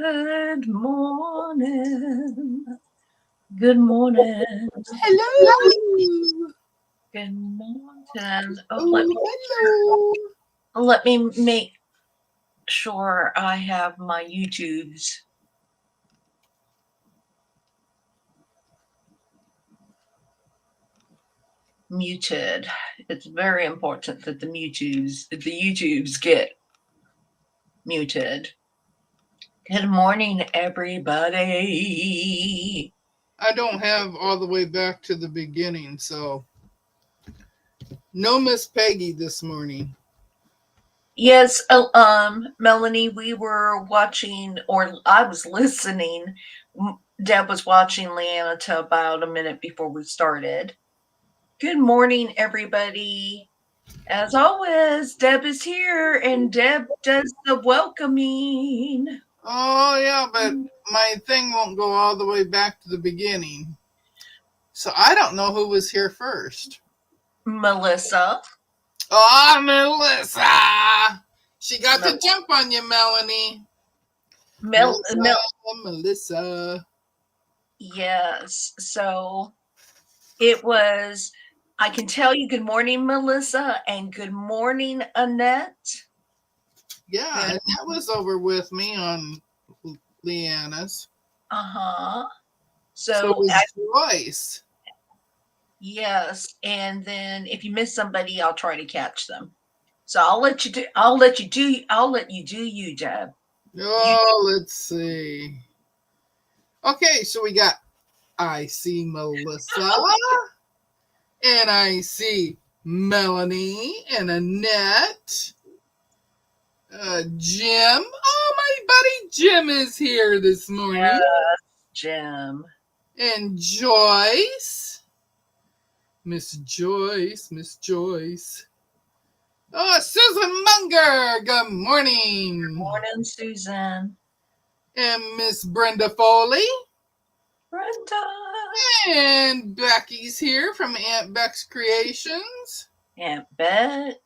Good morning. Good morning. Hello. Good morning. Hello. Let me make sure I have my YouTubes muted. It's very important that the YouTubes get muted. Good morning, everybody. I don't have all the way back to the beginning, so no Miss Peggy this morning. Yes, Melanie, we were watching, or I was listening. Deb was watching Leanna till about a minute before we started. Good morning, everybody. As always, Deb is here, and Deb does the welcoming. Oh, yeah, but my thing won't go all the way back to the beginning. So I don't know who was here first. Melissa. Oh, Melissa. She got to jump on you, Melanie. Melissa. Yes. So it was, I can tell you, good morning, Melissa, and good morning, Annette. Yeah, and that was over with me on Leanna's. Uh-huh. So it was Joyce. Yes, and then if you miss somebody, I'll try to catch them. So I'll let you do you, Deb. Let's see. Okay, so we got I see Melissa and I see Melanie and Annette. Jim. Oh, my buddy Jim is here this morning. Yes, Jim. And Joyce. Miss Joyce. Oh, Susan Munger. Good morning. Good morning, Susan. And Miss Brenda Foley. Brenda. And Becky's here from Aunt Beck's Creations. Aunt Beck.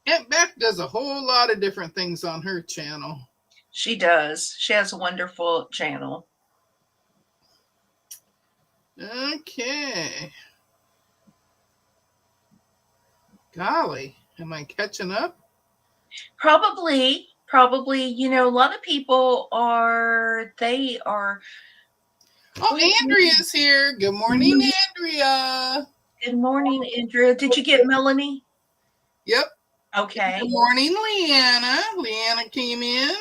Aunt Beck does a whole lot of different things on her channel. She does. She has a wonderful channel. Okay. Golly, am I catching up? Probably. You know, a lot of people are. Oh, Andrea's here. Good morning, Andrea. Good morning, Andrea. Did you get Melanie? Yep. Okay. Good morning, Leanna. Leanna came in.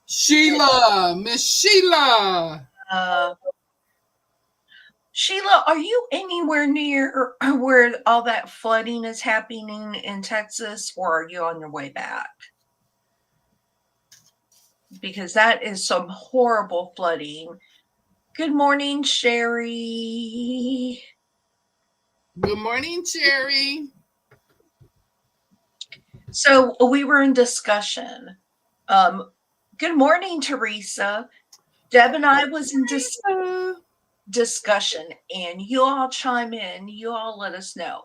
Sheila. Miss Sheila. Sheila, are you anywhere near where all that flooding is happening in Texas, or are you on your way back? Because that is some horrible flooding. Good morning, Sherry. Good morning, Sherry. So we were in discussion. Good morning, Teresa. Deb and I was in discussion, and you all chime in. You all let us know.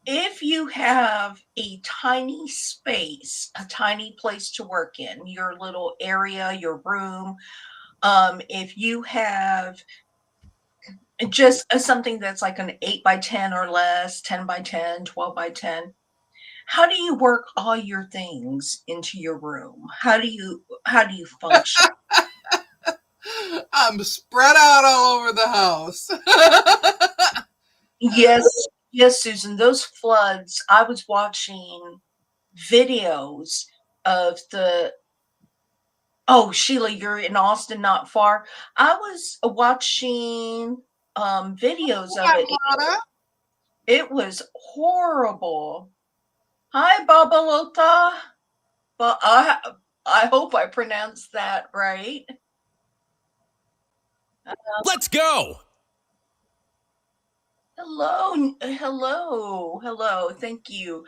If you have a tiny space, a tiny place to work in, your little area, your room, if you have just something that's like an 8 by 10 or less, 10 by 10, 12 by 10, how do you work all your things into your room? How do you function? I'm spread out all over the house. Yes, Susan, those floods, I was watching videos of Sheila, you're in Austin, not far. I was watching videos of it. It was horrible. Hi, Babalota. But I hope I pronounced that right. Let's go. Hello. Thank you.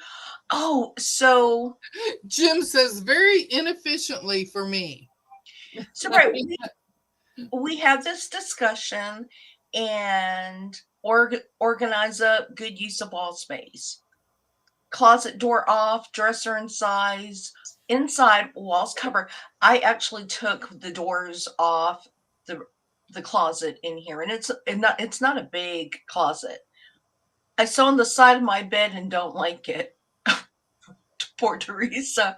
Oh, so Jim says very inefficiently for me. So right, we have this discussion and organize a good use of wall space. Closet door off, dresser in size, inside, walls covered. I actually took the doors off the the closet in here, and it's not a big closet. I saw on the side of my bed and don't like it. Poor Teresa.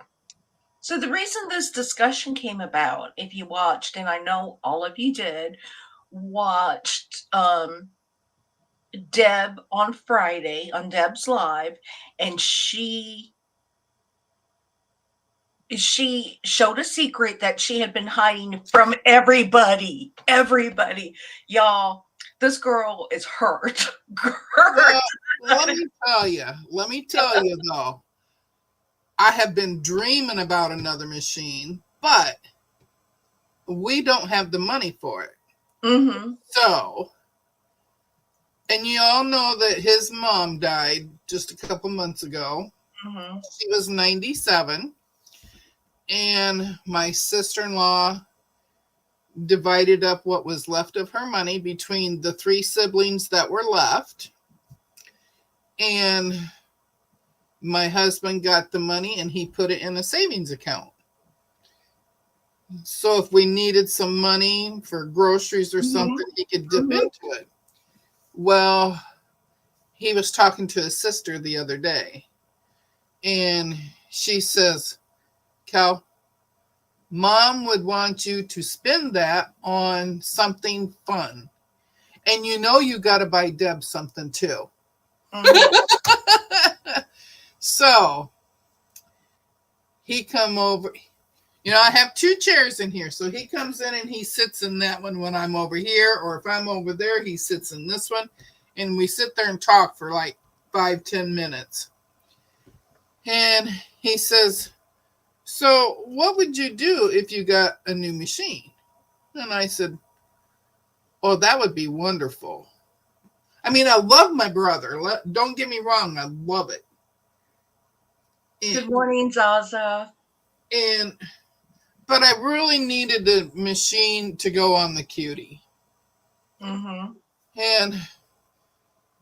So the reason this discussion came about, if you watched, and I know all of you did, watched Deb on Friday on Deb's Live, and she showed a secret that she had been hiding from everybody. Everybody. Y'all, this girl is hurt. Hurt. Well, let me tell you though, I have been dreaming about another machine, but we don't have the money for it. Mm-hmm. So, and you all know that his mom died just a couple months ago. Mm-hmm. She was 97. And my sister-in-law divided up what was left of her money between the 3 siblings that were left. And my husband got the money and he put it in a savings account. So if we needed some money for groceries or something, he could dip into it. Well, he was talking to his sister the other day. And she says, Cal, Mom would want you to spend that on something fun. And you know you got to buy Deb something too. Mm-hmm. So he come over. You know, I have 2 chairs in here. So he comes in and he sits in that one when I'm over here. Or if I'm over there, he sits in this one. And we sit there and talk for like 5-10 minutes. And he says, so what would you do if you got a new machine? And I said, oh, that would be wonderful. I mean, I love my brother. Don't get me wrong. I love it. Good morning, Zaza. But I really needed the machine to go on the cutie. Mm-hmm. And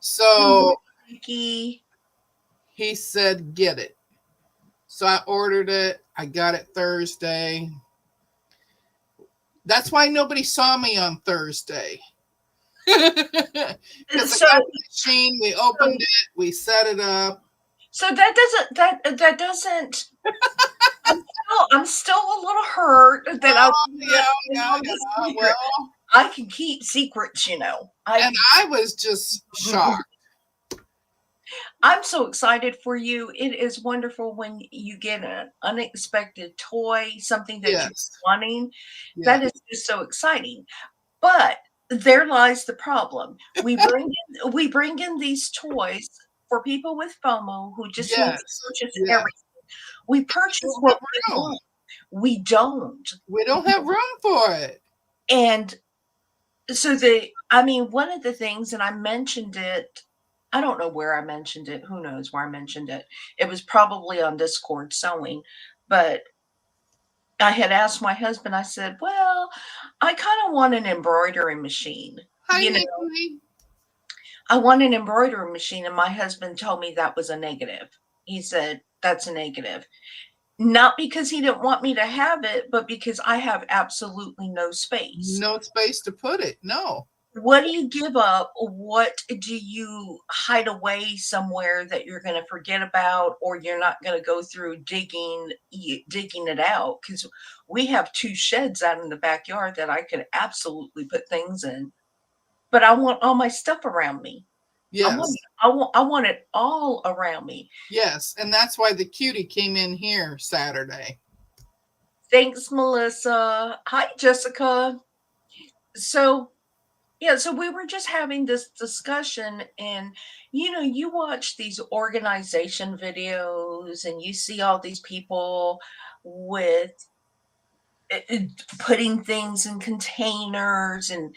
so he said, get it. So I ordered it. I got it Thursday. That's why nobody saw me on Thursday. Because I got the machine, we opened it, we set it up. So that doesn't. I'm still a little hurt that Well, I can keep secrets, you know. And I was just shocked. I'm so excited for you. It is wonderful when you get an unexpected toy, something that you're wanting. Yes. That is just so exciting. But there lies the problem. We bring in these toys for people with FOMO who just need to purchase everything. We purchase what we want. We don't. We don't have room for it. And so one of the things, and I mentioned it, I don't know where I mentioned it. Who knows where I mentioned it? It was probably on Discord sewing, but I had asked my husband, I said, well, I kind of want an embroidery machine. I want an embroidery machine. And my husband told me that was a negative. He said, that's a negative. Not because he didn't want me to have it, but because I have absolutely no space. No space to put it. No. What do you give up? What do you hide away somewhere that you're going to forget about, or you're not going to go through digging it out? Because we have 2 sheds out in the backyard that I could absolutely put things in. But I want all my stuff around me. Yes. I want it all around me. Yes, and that's why the cutie came in here Saturday. Thanks, Melissa. Hi, Jessica. So we were just having this discussion, and you watch these organization videos and you see all these people with putting things in containers and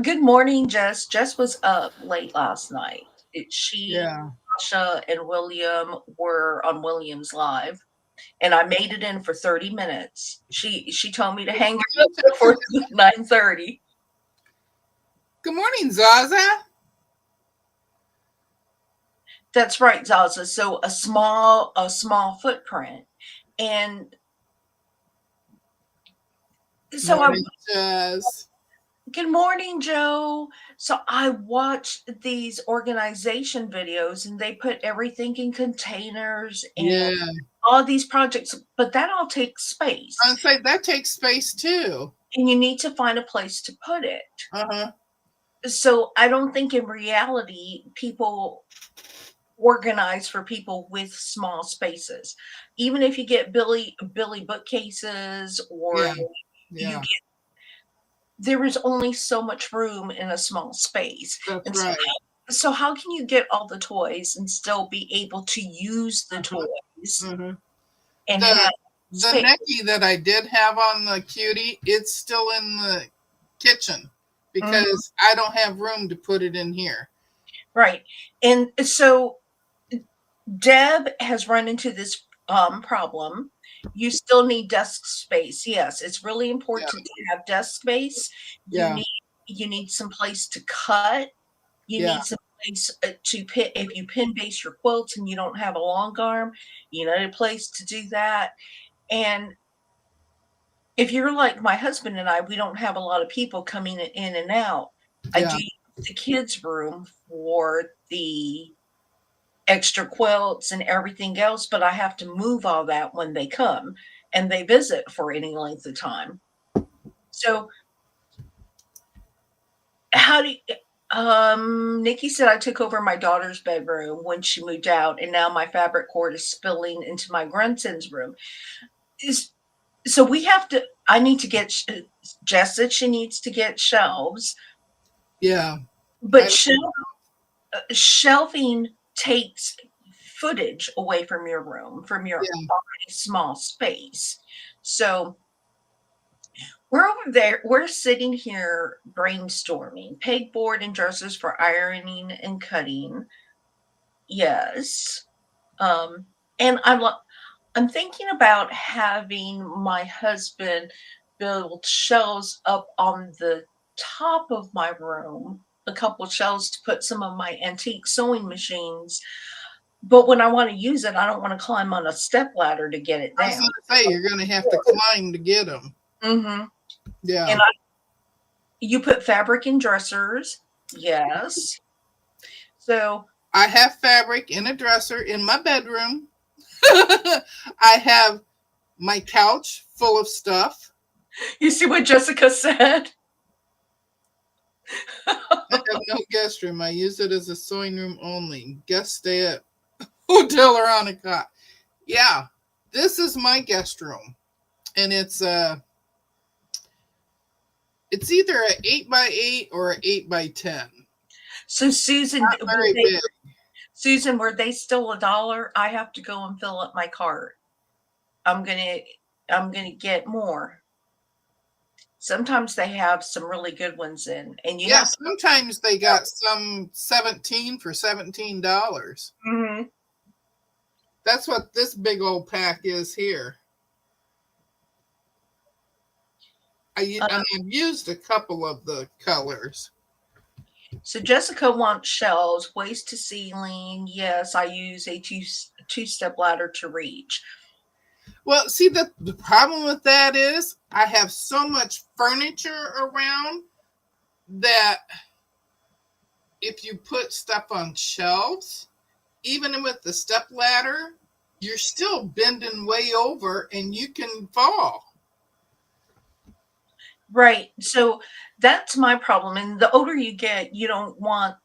good morning, Jess. Jess was up late last night. Sasha and William were on William's live, and I made it in for 30 minutes. She told me to hang out before 9:30. Good morning, Zaza. That's right, Zaza. So a small footprint. And so I Morning, Jazz. Good morning, Joe. So I watched these organization videos and they put everything in containers and Yeah. all these projects, but that all takes space I'd say that takes space too. and you need to find a place to put it. Uh-huh. So I don't think in reality people organize for people with small spaces. Even if you get Billy bookcases or Yeah. you Yeah. there is only so much room in a small space. That's And right. so how can you get all the toys and still be able to use the Uh-huh. toys Uh-huh. and have The space? necky that I did have on the cutie, it's still in the kitchen Mhm, because I don't have room to put it in here. right. And so Deb has run into this problem. You still need desk space. Yes, it's really Yeah. important to have desk space. You Yeah. need you need some place to cut. You Yeah. need some place to pin if you pin base your quilts and you don't have a long arm, you need a place to do that. And if you're like my husband and I, we don't have a lot of people coming in and out. I Yeah. do use the kids' room for the extra quilts and everything else, but I have to move all that when they come and they visit for any length of time. So how do you Nikki said I took over my daughter's bedroom when she moved out, and now my fabric cord is spilling into my grandson's room. Is so we have to. I need to get. Jess said she needs to get shelves, Yeah. but I shelving takes footage away from your room, from your yeah. already small space. So we're over there. We're sitting here brainstorming pegboard and dressers for ironing and cutting. Yes. Um, and I'm thinking about having my husband build shelves up on the top of my room, a couple shelves to put some of my antique sewing machines. But when I want to use it, I don't want to climb on a step ladder to get it I was down. gonna say you're gonna have to climb to get them. Hmm. Yeah. And you put fabric in dressers. Yes. So I have fabric in a dresser in my bedroom. I have my couch full of stuff. you see what Jessica said? I have no guest room. I use it as a sewing room only. Guests stay at Hotel or on a cot. Yeah, this is my guest room, and it's either an 8x8 or an 8x10. So Susan, Not very big. Susan, were they still $1? I have to go and fill up my cart. I'm gonna I'm gonna get more. Sometimes they have some really good ones in, and you Yeah, have to. sometimes they got some 17 for $17. Mhm. That's what this big old pack is here. Uh, And I've used a couple of the colors. so Jessica wants shelves, waist to ceiling. Yes, I use a two-step ladder to reach. Well, see, the problem with that is I have so much furniture around that if you put stuff on shelves, even with the step ladder, you're still bending way over and you can fall. Right. So that's my problem. And the older you get, you don't want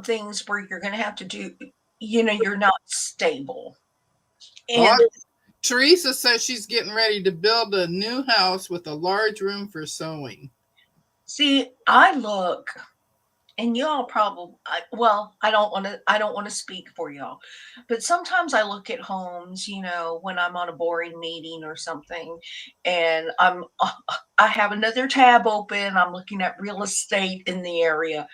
things where you're going to have to do, you're not stable. Oh, And Teresa says she's getting ready to build a new house with a large room for sewing. see, and y'all probably, well, I don't want to speak for y'all, but sometimes I look at homes, when I'm on a boring meeting or something, and I have another tab open. I'm looking at real estate in the area,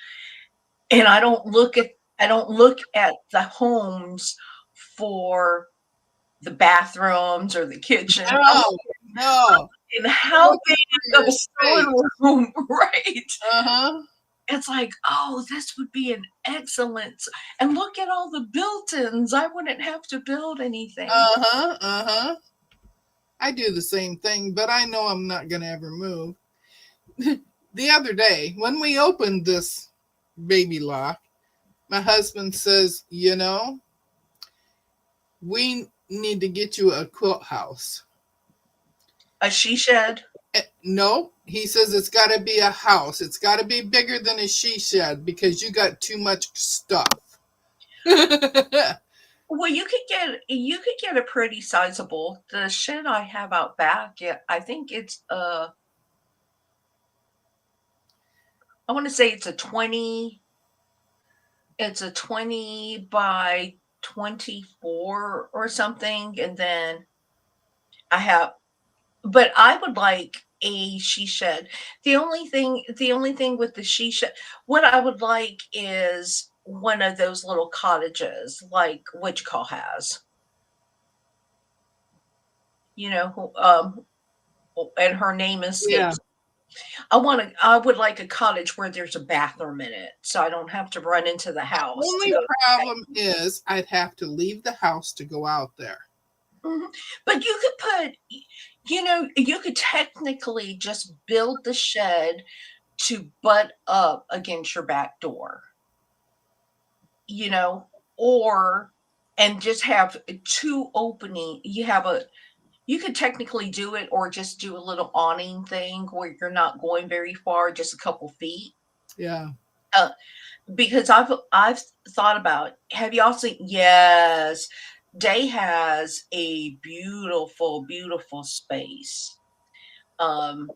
and I don't look at the homes for the bathrooms or the kitchen. I'm No, no. looking You're how looking big for of your a sewing space. room, right? Uh-huh. it's like, oh, this would be an excellent, and look at all the built-ins. I wouldn't have to build anything. Uh-huh. Uh-huh. I do the same thing, but I know I'm not gonna ever move. The other day, when we opened this baby lock, my husband says, we need to get you a quilt house. A she shed. No, he says it's got to be a house. It's got to be bigger than a she shed because you got too much stuff. Well, you could get a pretty sizable. The shed I have out back, yeah, I think I want to say it's a 20 by 24 or something, and then I have, but I would like a she shed. The only thing with the she shed, what I would like is one of those little cottages like what you call has, and her name Yeah. escapes. I would like a cottage where there's a bathroom in it, so I don't have to run into the house to Only go. problem is I'd have to leave the house to go out there. Mhm. But you could technically just build the shed to butt up against your back door, you know, or and just have two opening. You could technically do it, or just do a little awning thing where you're not going very far, just a couple feet. Yeah. Uh, because I've thought about. Have y'all seen? Yes, Day has a beautiful, beautiful space. Um,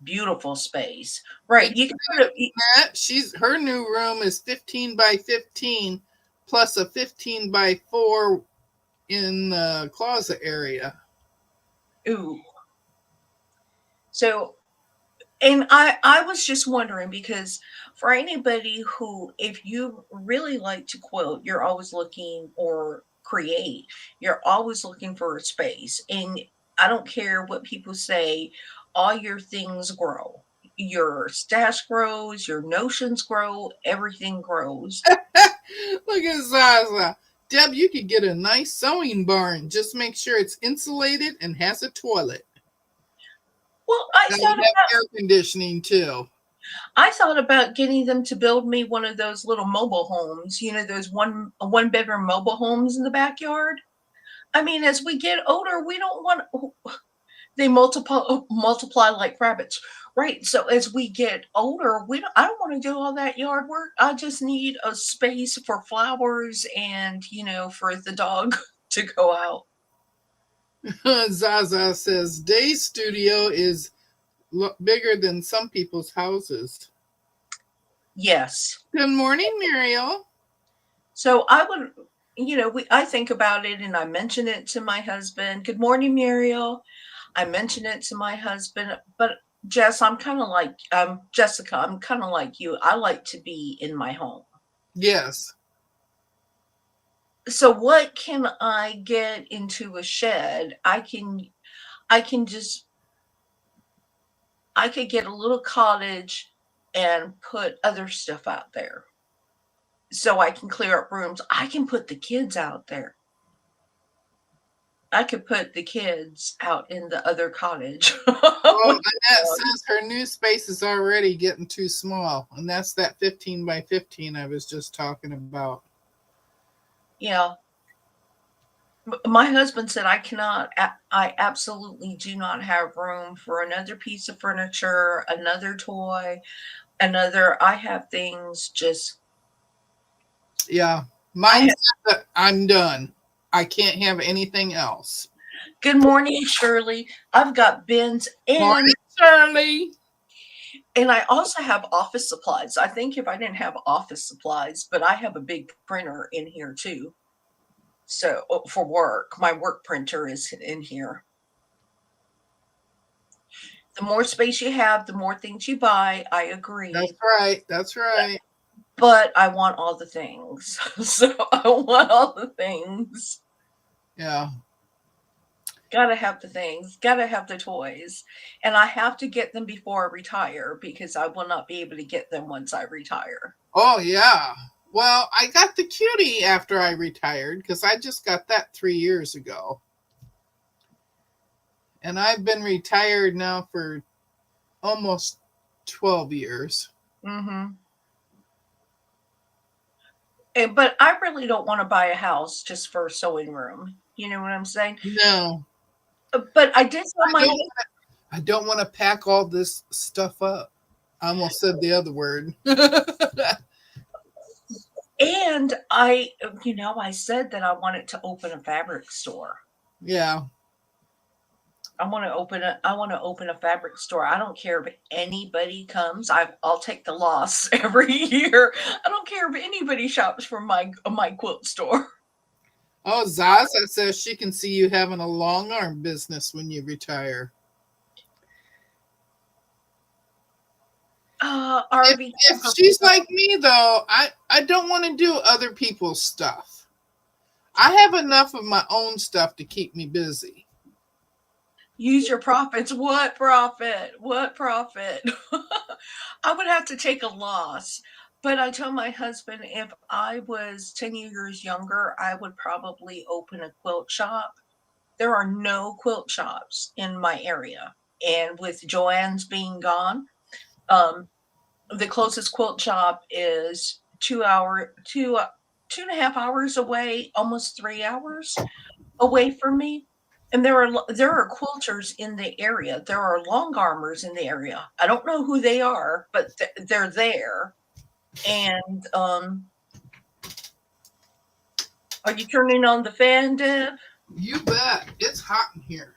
Beautiful space. Did Right. You you can put a. that? Her new room is 15 by 15 plus a 15 by 4 in the closet area. Ooh. So, and I was just wondering because for anybody who, if you really like to quilt, you're always looking or create, you're always looking for a space. And I don't care what people say, all your things grow. Your stash grows, your notions grow, everything grows. Look at Zaza. Deb, you could get a nice sewing barn. Just make sure it's insulated and has a toilet. Well, I That thought would have about air conditioning too. I thought about getting them to build me one of those little mobile homes, those one bedroom mobile homes in the backyard. I mean, as we get older, we don't want they multiply like rabbits, right? So as we get older, I don't want to do all that yard work. I just need a space for flowers and for the dog to go out. Zaza says Day's studio is bigger than some people's houses. Yes. Good morning, Muriel. So I would, I think about it and I mention it to my husband. Good morning, Muriel. I mention it to my husband, but Jess, Jessica, I'm kind of like you. I like to be in my home. Yes. So what can I get into a shed? I can just I could get a little cottage and put other stuff out there. So I can clear up rooms. I can put the kids out there. I could put the kids out in the other cottage. Well, With the Annette dog. says her new space is already getting too small, and that's that 15 by 15 I was just talking about. Yeah. My husband said I absolutely do not have room for another piece of furniture, another toy, I have things just, Yeah. I Mine have, said that I'm done. I can't have anything else. good morning, Shirley. I've got bins Morning, Shirley. and I also have office supplies. I think if I didn't have office supplies, but I have a big printer in here too. So for work, my work printer is in here. The more space you have, the more things you buy. I That's agree. right. That's right. But I want all the things. So I want all the things. Yeah. Gotta have the things, gotta have the toys. And I have to get them before I retire because I will not be able to get them once I retire. Oh yeah. Well, I got the cutie after I retired because I just got that 3 years ago. And I've been retired now for almost 12 years. Mm-hmm. But I really don't want to buy a house just for a sewing room. You know what I'm saying? No, But I did tell I my don't. I don't want to pack all this stuff up. I almost said the other word. and I said that I wanted to open a fabric store. Yeah. I want to open a fabric store. I don't care if anybody comes. I'll take the loss every year. I don't care if anybody shops from my quilt store. Oh, Zaza says she can see you having a long arm business when you retire. If, RV if she's like me, though, I don't want to do other people's stuff. I have enough of my own stuff to keep me busy. use your profits. What profit? What profit? I would have to take a loss. But I told my husband if I was 10 years younger, I would probably open a quilt shop. There are no quilt shops in my area. And with Joanne's being gone, um, the closest quilt shop is 2.5 hours away, almost 3 hours away from me. And there are quilters in the area. There are long armors in the area. I don't know who they are, but they're there. And are you turning on the fan, Deb? You bet. It's hot in here.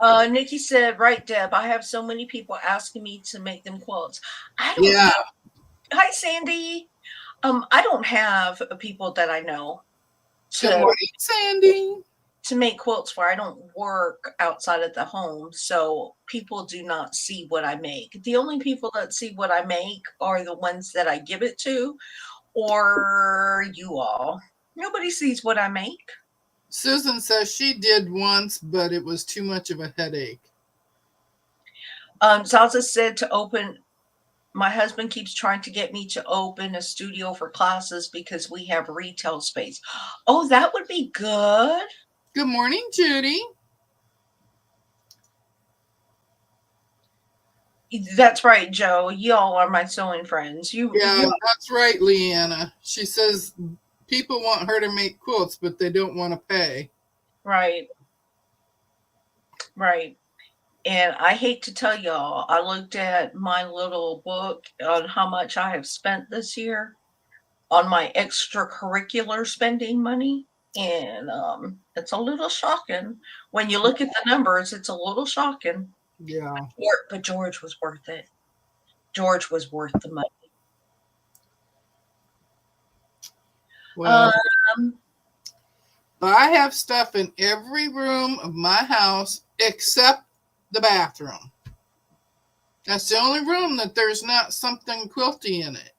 Nikki said, right, Deb, I have so many people asking me to make them quilts. I don't Yeah. have, hi, Sandy. I don't have people that I know Good to morning, Sandy. to make quilts where I don't work outside of the home, so people do not see what I make. The only people that see what I make are the ones that I give it to, or you all. Nobody sees what I make. Susan says she did once, but it was too much of a headache. Salsa said to open. My husband keeps trying to get me to open a studio for classes because we have retail space. Oh, that would be good. Good morning, Judy. That's right, Joe. Y'all are my sewing friends. Yeah, that's right, Leanna. She says people want her to make quilts, but they don't want to pay. Right. Right. And I hate to tell y'all, I looked at my little book on how much I have spent this year on my extracurricular spending money. And it's a little shocking. When you look at the numbers, it's a little shocking. Yeah. But George was worth it. George was worth the money. Well, Um, but I have stuff in every room of my house except the bathroom. That's the only room that there's not something quilty in it.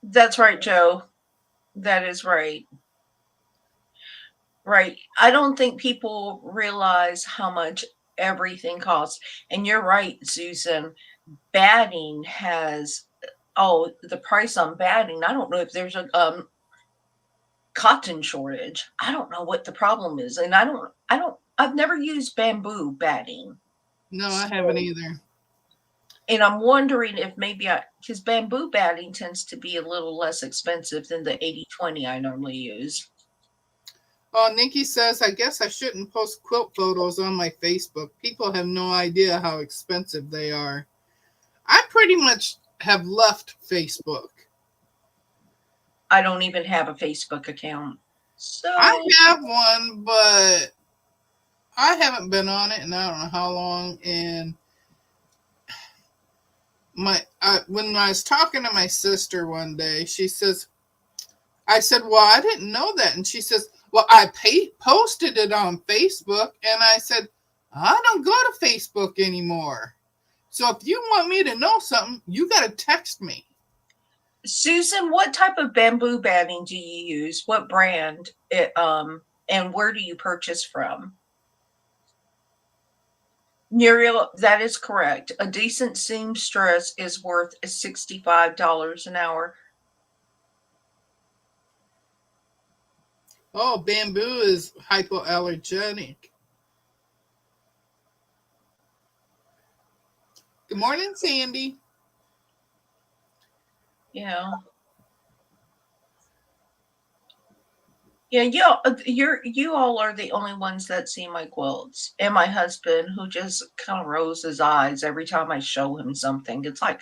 that's right, Joe. That is right. Right. I don't think people realize how much everything costs. And you're right, Susan. Batting has the price on batting. I don't know if there's a cotton shortage. I don't know what the problem is. And I've never used bamboo batting. No, I haven't either. And I'm wondering if maybe because bamboo batting tends to be a little less expensive than the 80/20 I normally use. Oh, Nikki says, I guess I shouldn't post quilt photos on my Facebook. People have no idea how expensive they are. I pretty much have left Facebook. I don't even have a Facebook account. So I have one, but I haven't been on it in I don't know how long. And when I was talking to my sister one day, I said, well, I didn't know that. And she says, well, I posted it on Facebook. And I said, I don't go to Facebook anymore. So if you want me to know something, you got to text me. Susan, what type of bamboo batting do you use? What brand? And where do you purchase from? Muriel, that is correct. A decent seamstress is worth $65 an hour. Oh, bamboo is hypoallergenic. Good morning, Sandy. Yeah. Yeah, you all are the only ones that see my quilts. And my husband, who just kind of rolls his eyes every time I show him something. It's like,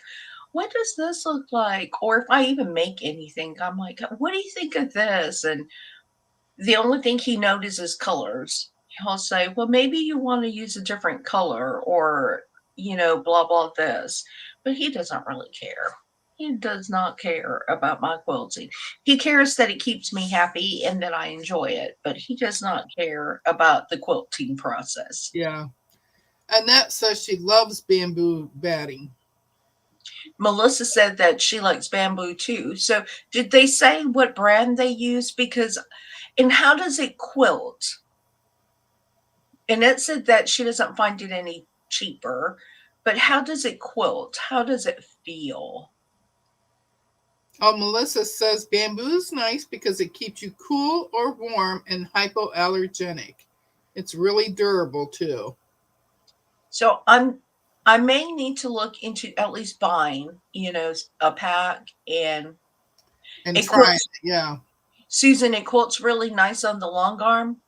what does this look like? Or if I even make anything, I'm like, what do you think of this? And the only thing he notices colors. He'll say, well, maybe you want to use a different color or, blah, blah, this. But he doesn't really care. He does not care about my quilting. He cares that it keeps me happy and that I enjoy it, but he does not care about the quilting process. Yeah. Annette says she loves bamboo batting. Melissa said that she likes bamboo too. So, did they say what brand they use? And how does it quilt? Annette said that she doesn't find it any cheaper, but how does it quilt? How does it feel? Oh, Melissa says bamboo is nice because it keeps you cool or warm and hypoallergenic. It's really durable too. So I may need to look into at least buying, a pack and And it try it. quilts. Yeah. Susan, it quilts really nice on the long arm.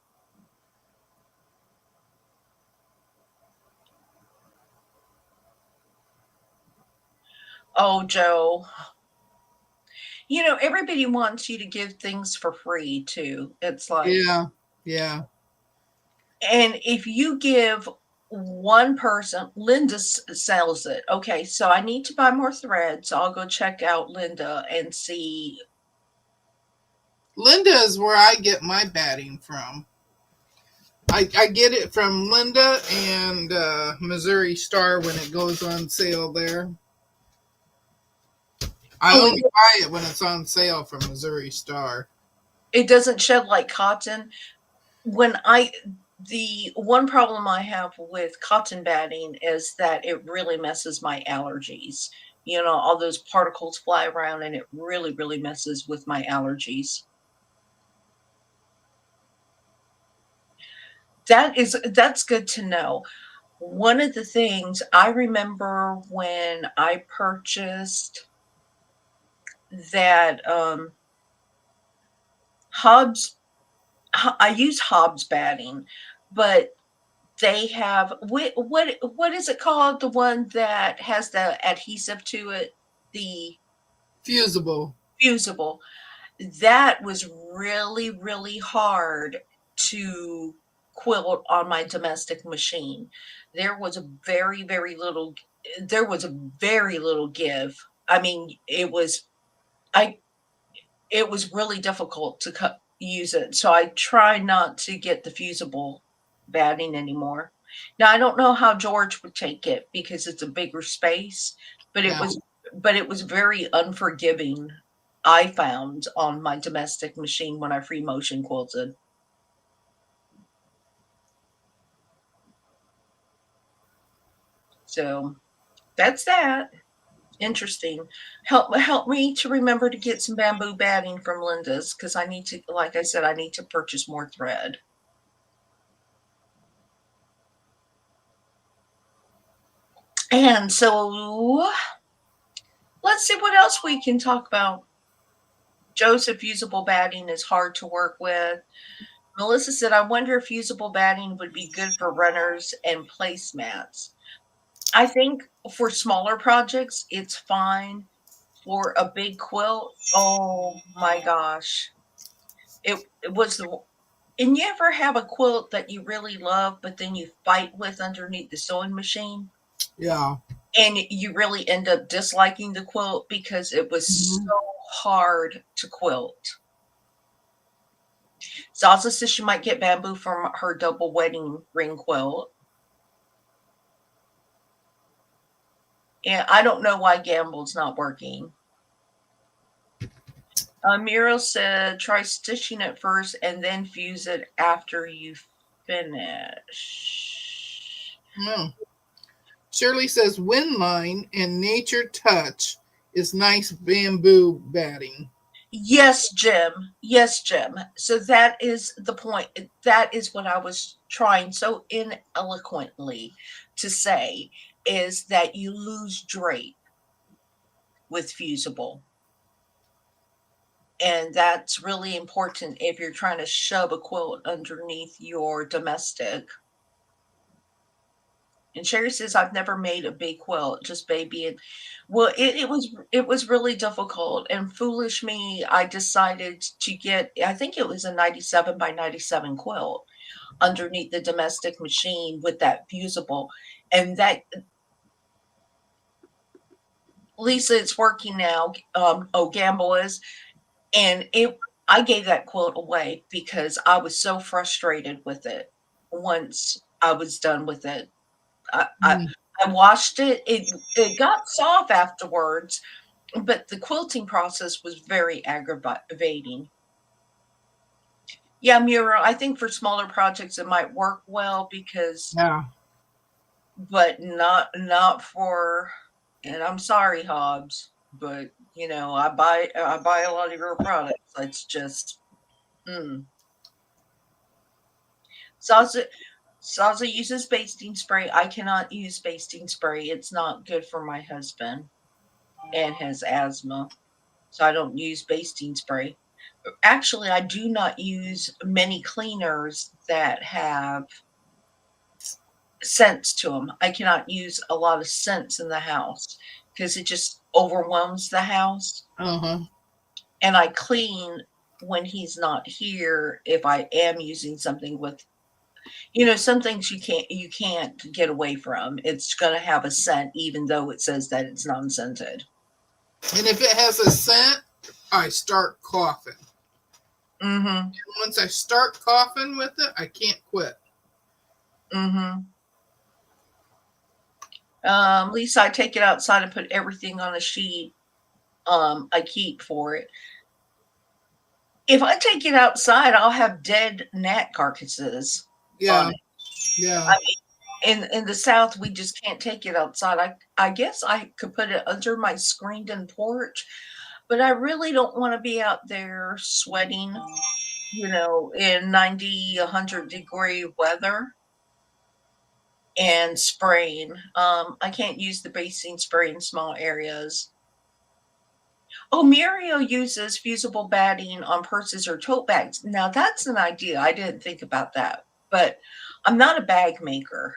Oh, Joe. Everybody wants you to give things for free too. It's like, Yeah. Yeah. and if you give one person, Linda sells it. Okay, so I need to buy more thread. So I'll go check out Linda and see. Linda is where I get my batting from. I get it from Linda and Missouri Star when it goes on sale there. I Oh, only buy it when it's on sale from Missouri Star. it doesn't shed like cotton. The one problem I have with cotton batting is that it really messes my allergies. All those particles fly around and it really, really messes with my allergies. That's good to know. One of the things I remember when I purchased that Hobbs, I use Hobbs batting, but they have what is it called? The one that has the adhesive to it, the Fusible. fusible. That was really, really hard to quilt on my domestic machine. There was a very, very little there was a very little give. I mean, I it was really difficult to use it. So I try not to get the fusible batting anymore. Now I don't know how George would take it because it's a bigger space, but it Yeah. was but it was very unforgiving. I found on my domestic machine when I free motion quilted. So that's that. Interesting. Help me to remember to get some bamboo batting from Linda's because I need to, like I said, I need to purchase more thread. And so let's see what else we can talk about. Joseph, fusible batting is hard to work with. Melissa said, I wonder if fusible batting would be good for runners and placemats. I think for smaller projects, it's fine. For a big quilt, oh my gosh. It was the and you ever have a quilt that you really love, but then you fight with underneath the sewing machine? Yeah. And you really end up disliking the quilt because it was Mhm. so hard to quilt. Zaza says she might get bamboo from her double wedding ring quilt. And I don't know why Gamble's not working. Muriel said, try stitching it first and then fuse it after you finish. No. Shirley says wind line and nature touch is nice bamboo batting. Yes, Jim. Yes, Jim. So that is the point. That is what I was trying so ineloquently to say is that you lose drape with fusible. And that's really important if you're trying to shove a quilt underneath your domestic. And Sherry says, I've never made a big quilt, just baby. And well, it was really difficult. And foolish me, I decided to get, I think it was a 97 by 97 quilt underneath the domestic machine with that fusible. And that Lisa, it's working now. Gamble is. And I gave that quilt away because I was so frustrated with it once I was done with it. I, I, Mm. I washed it. It got soft afterwards, but the quilting process was very aggravating. Yeah, Mira, I think for smaller projects it might work well because, Yeah. but not for. And I'm sorry, Hobbs, but I buy a lot of your products. It's just. Mm. Salsa Salsa uses basting spray. I cannot use basting spray. It's not good for my husband and his asthma. So I don't use basting spray. Actually, I do not use many cleaners that have scents to them. I cannot use a lot of scents in the house because it just overwhelms the house. Uh-huh. And I clean when he's not here if I am using something with some things you can't get away from. It's gonna have a scent even though it says that it's non-scented. And if it has a scent, I start coughing. Mm-hmm. Once I start coughing with it, I can't quit. Mm-hmm. Lisa, I take it outside and put everything on a sheet I keep for it. If I take it outside, I'll have dead gnat carcasses on Yeah. it. Yeah. I in the South, we just can't take it outside. I guess I could put it under my screened-in porch, but I really don't want to be out there sweating, in 90, 100-degree weather and spraying. I can't use the basing spray in small areas. Oh, Muriel uses fusible batting on purses or tote bags. Now that's an idea. I didn't think about that, but I'm not a bag maker.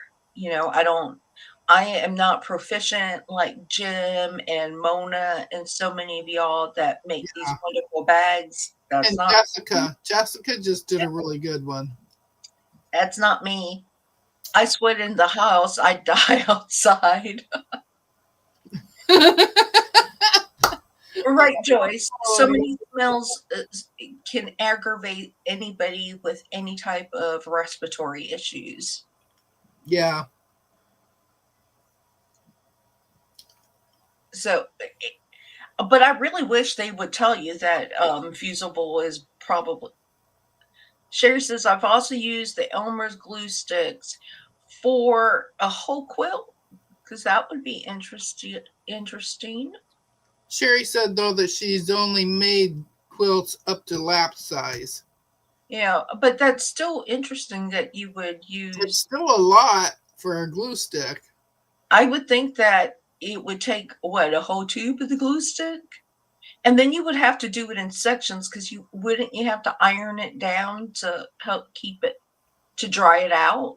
I am not proficient like Jim and Mona and so many of y'all that make these Yeah. wonderful bags. That's And not me. Jessica just did a really good one. That's not me. I sweat in the house. I die outside. Right, Joyce. So many smells can aggravate anybody with any type of respiratory issues. Yeah. So, but I really wish they would tell you that fusible is probably. Sherry says I've also used the Elmer's glue sticks for a whole quilt because that would be interesting. Interesting. Sherry said though that she's only made quilts up to lap size. Yeah, but that's still interesting that you would It's use. still a lot for a glue stick. I would think that it would take what, a whole tube of the glue stick? And then you would have to do it in sections because you have to iron it down to help keep it to dry it out.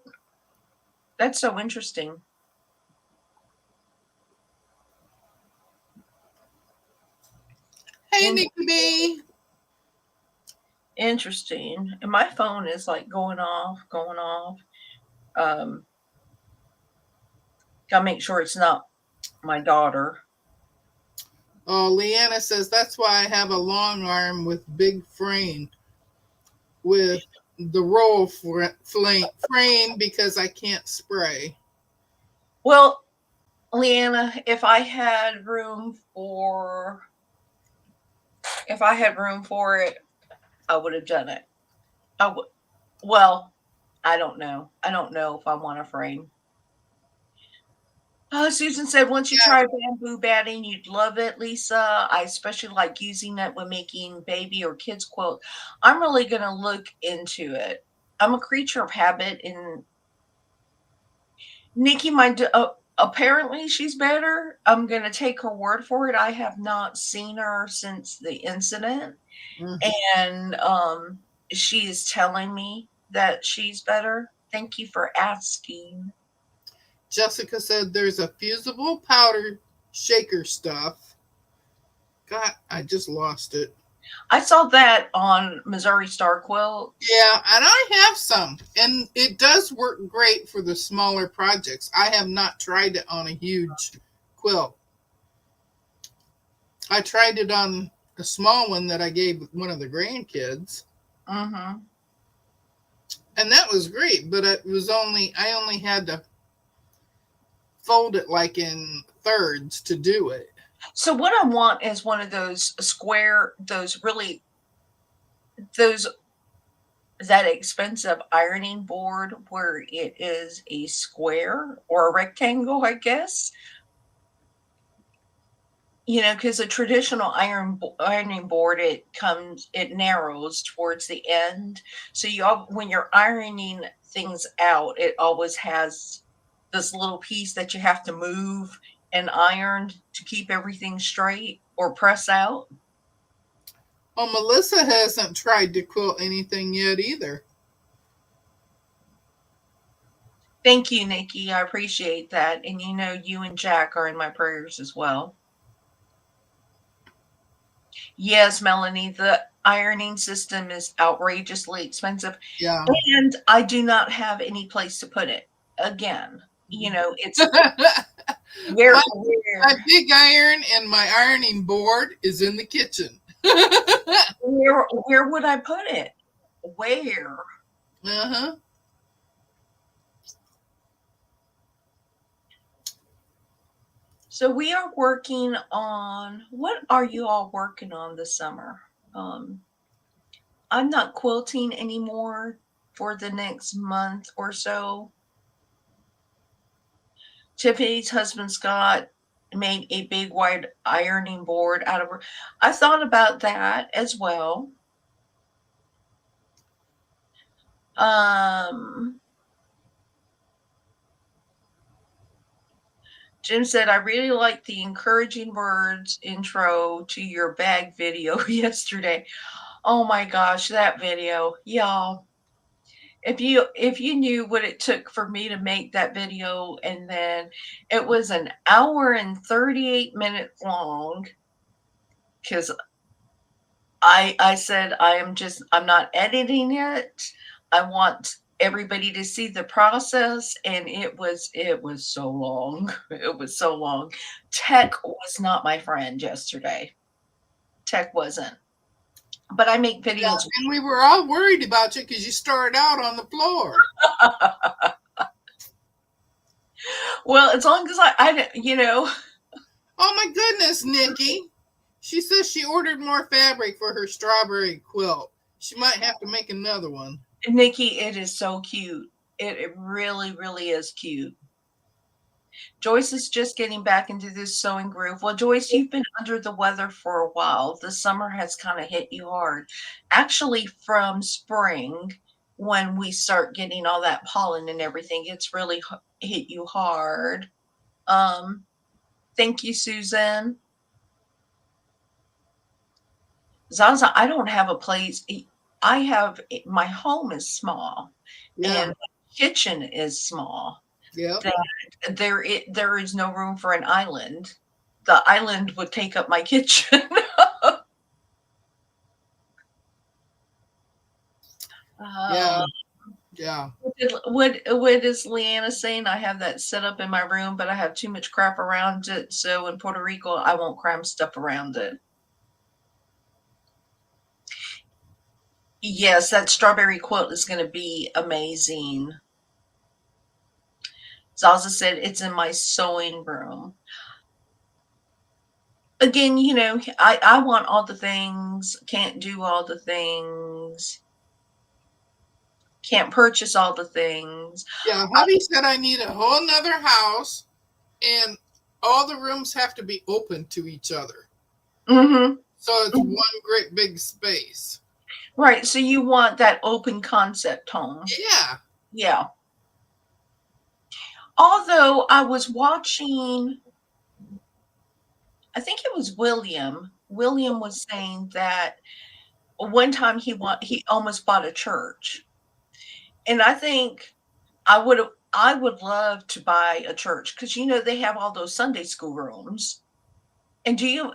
That's so interesting. Hey, In, Nikki B. interesting. And my phone is like going off, going off. Gotta make sure it's not my daughter. Oh, Leanna says that's why I have a long arm with big frame with the roll frame because I can't spray. Well, Leanna, if I had room for If I had room for it, I would have done it. I would. Well, I don't know. I don't know if I want a frame. Susan said once you Yeah. try bamboo batting, you'd love it, Lisa. I especially like using that when making baby or kids quilt. I'm really going to look into it. I'm a creature of habit, and Nikki, apparently she's better. I'm going to take her word for it. I have not seen her since the incident, Mm. and she is telling me that she's better. Thank you for asking. Jessica said there's a fusible powder shaker stuff. God, I just lost it. I saw that on Missouri Star Quilts. Yeah, and I have some, and it does work great for the smaller projects. I have not tried it on a huge quilt. I tried it on a small one that I gave one of the grandkids, Mm-hmm. and that was great. But I only had to fold it like in thirds to do it. So what I want is one of those square, those that expensive ironing board where it is a square or a rectangle, I guess. You know, because a traditional ironing board, it narrows towards the end. So when you're ironing things out, it always has this little piece that you have to move and iron to keep everything straight or press out. Oh, Melissa hasn't tried to quilt anything yet either. Thank you, Nikki. I appreciate that. And you know, you and Jack are in my prayers as well. Yes, Melanie, the ironing system is outrageously expensive. Yeah. And I do not have any place to put it. Again, you know, it's where my, my where big iron and my ironing board is in the kitchen. where would I put it? Where? Uh-huh. So we are working on, what are you all working on this summer? I'm not quilting anymore for the next month or so. Tiffany's husband Scott made a big wide ironing board out of her. I thought about that as well. Um, Jim said, I really liked the encouraging words intro to your bag video yesterday. Oh my gosh, that video. Y'all, if you knew what it took for me to make that video, and then it was an hour and 38 minutes long, because I said I'm not editing it. I want everybody to see the process, and it was so long. It was so long. Tech was not my friend yesterday. Tech wasn't. But I make Yeah, videos. and we were all worried about you because you started out on the floor. Well, as long as Oh my goodness, Nikki. She says she ordered more fabric for her strawberry quilt. She might have to make another one. Nikki, it is so cute. It really, really is cute. Joyce is just getting back into this sewing groove. Well, Joyce, you've been under the weather for a while. The summer has kind of hit you hard. Actually, from spring, when we start getting all that pollen and everything, it's really hit you hard. Um, Thank you, Susan. Zaza, I don't have a place. My home is small, Yeah. and my kitchen is small. Yep. There is no room for an island. The island would take up my kitchen. Yeah. uh, Yeah. what is Leanna saying? I have that set up in my room, but I have too much crap around it. So in Puerto Rico, I won't cram stuff around it. Yes, that strawberry quilt is going to be amazing. Zaza said it's in my sewing room. again, I want all the things, can't do all the things, can't purchase all the things. Yeah, hubby said I need a whole nother house and all the rooms have to be open to each other. Mm-hmm. So it's one great big space. Right. So you want that open concept home. Yeah. Yeah. Although I was watching, I think it was William. William was saying that one time he almost bought a church. And I think I would love to buy a church because they have all those Sunday school rooms. And do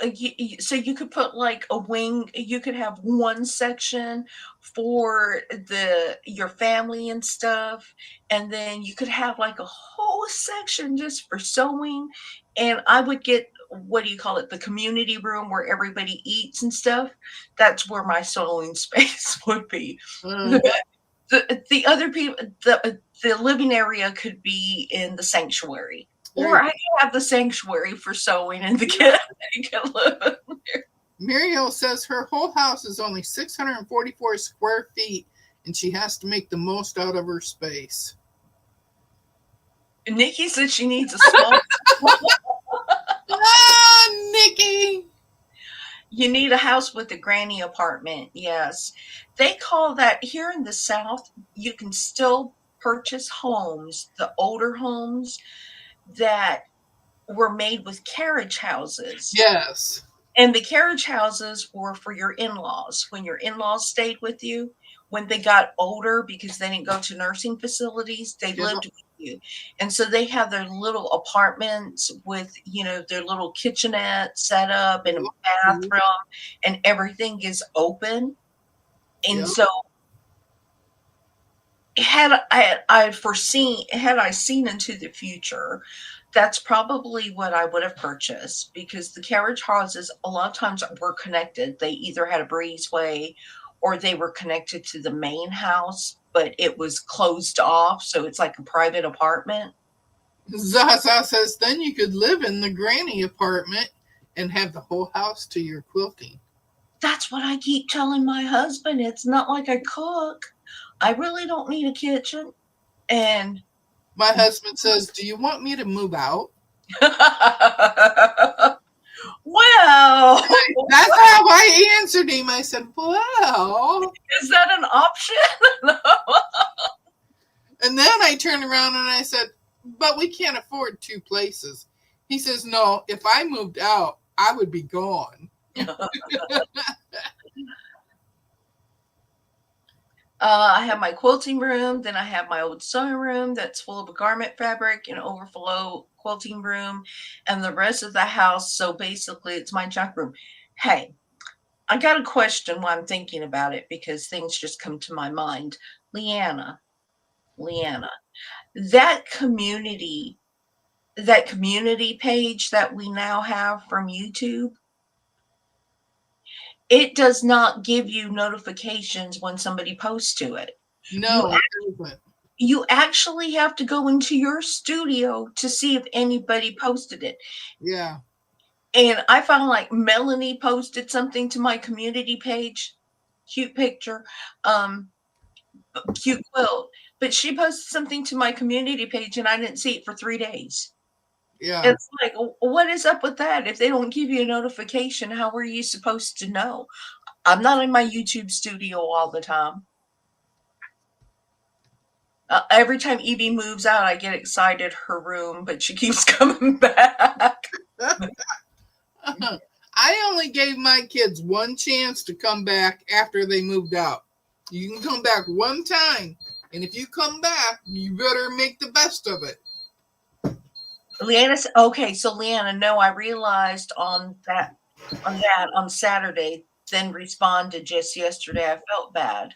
so you could put like a wing, you could have one section for your family and stuff, and then you could have like a whole section just for sewing. And I would get, what do you call it, the community room where everybody eats and stuff. That's where my sewing space would be. Uh, The other people, the living area could be in the sanctuary, or there, I could have the sanctuary for sewing, and the kids can live. Muriel says her whole house is only 644 square feet and she has to make the most out of her space. Nikki said she needs a small. Ah, Nikki! You need a house with a granny apartment. Yes, they call that here in the South. You can still purchase homes, the older homes that were made with carriage houses. Yes. And the carriage houses were for your in-laws. When your in-laws stayed with you, when they got older, because they didn't go to nursing facilities, they Yep. lived with you. And so they have their little apartments with, their little kitchenette set up and a bathroom, and everything is open. And Yep. so had I seen into the future, that's probably what I would have purchased, because the carriage houses a lot of times were connected. They either had a breezeway or they were connected to the main house, but it was closed off, so it's like a private apartment. Zaza says then you could live in the granny apartment and have the whole house to your quilting. That's what I keep telling my husband. It's not like I cook. I really don't need a kitchen. And My husband says, do you want me to move out? well, That's how I answered him. I said, well. is that an option? And then I turned around and I said, but we can't afford two places. He says, no, if I moved out, I would be gone. I have my quilting room, then I have my old sewing room that's full of garment fabric and overflow quilting room, and the rest of the house. So basically, it's my junk room. Hey, I got a question while I'm thinking about it, because things just come to my mind. Leanna, that community page that we now have from YouTube, it does not give you notifications when somebody posts to it. No, it doesn't. You actually have to go into your studio to see if anybody posted it. Yeah. And I found like Melanie posted something to my community page, cute picture, cute quilt, but she posted something to my community page and I didn't see it for 3 days. Yeah. It's like, what is up with that? If they don't give you a notification, how are you supposed to know? I'm not in my YouTube studio all the time. Every time Evie moves out, I get excited her room, but she keeps coming back. I only gave my kids one chance to come back after they moved out. You can come back one time, and if you come back, you better make the best of it. Leanna, okay, so Leanna, no, I realized on Saturday, then responded just yesterday. I felt bad.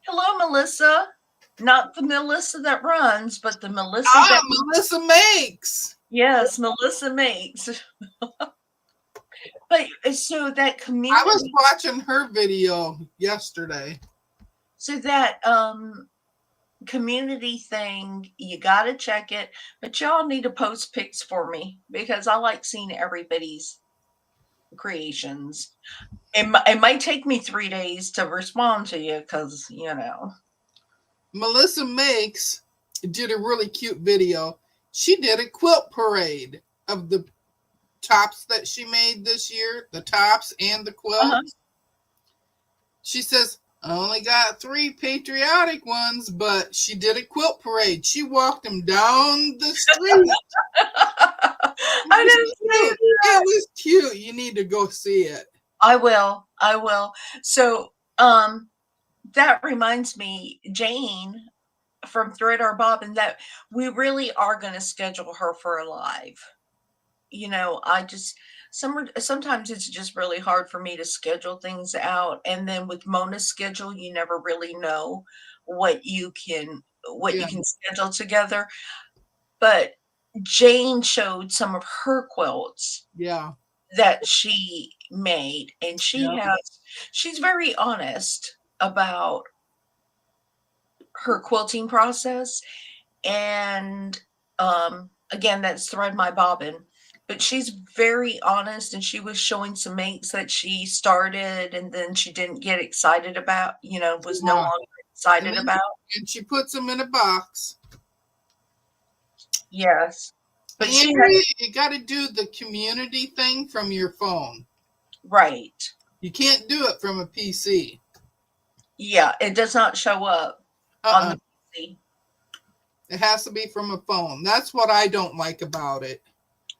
Hello, Melissa. Not the Melissa that runs, but the Melissa that Melissa makes. Yes, Melissa makes. But so that community, I was watching her video yesterday. so that community thing. You got to check it, but y'all need to post pics for me because I like seeing everybody's creations. It might take me 3 days to respond to you because, Melissa Makes did a really cute video. She did a quilt parade of the tops that she made this year, the tops and the uh-huh. quilts. She says, I only got 3 patriotic ones, but she did a quilt parade. She walked them down the street. It I was didn't see cute. It was cute. You need to go see it. I will. I will. So, that reminds me, Jane from Thread Our Bobbin, that we really are going to schedule her for a live. I just sometimes it's just really hard for me to schedule things out, and then with Mona's schedule, you never really know what you can what Yeah, you can schedule together. But Jane showed some of her quilts yeah, that she made, and yeah, she's very honest about her quilting process. And again, that's Thread My Bobbin. But she's very honest, and she was showing some makes that she started and then she didn't get excited about, was no yeah. longer And excited then about. and she puts them in a box. Yes. But she had, Andrea, you got to do the community thing from your phone. right. You can't do it from a PC. Yeah, it does not show up on Uh-uh. the PC. It has to be from a phone. That's what I don't like about it.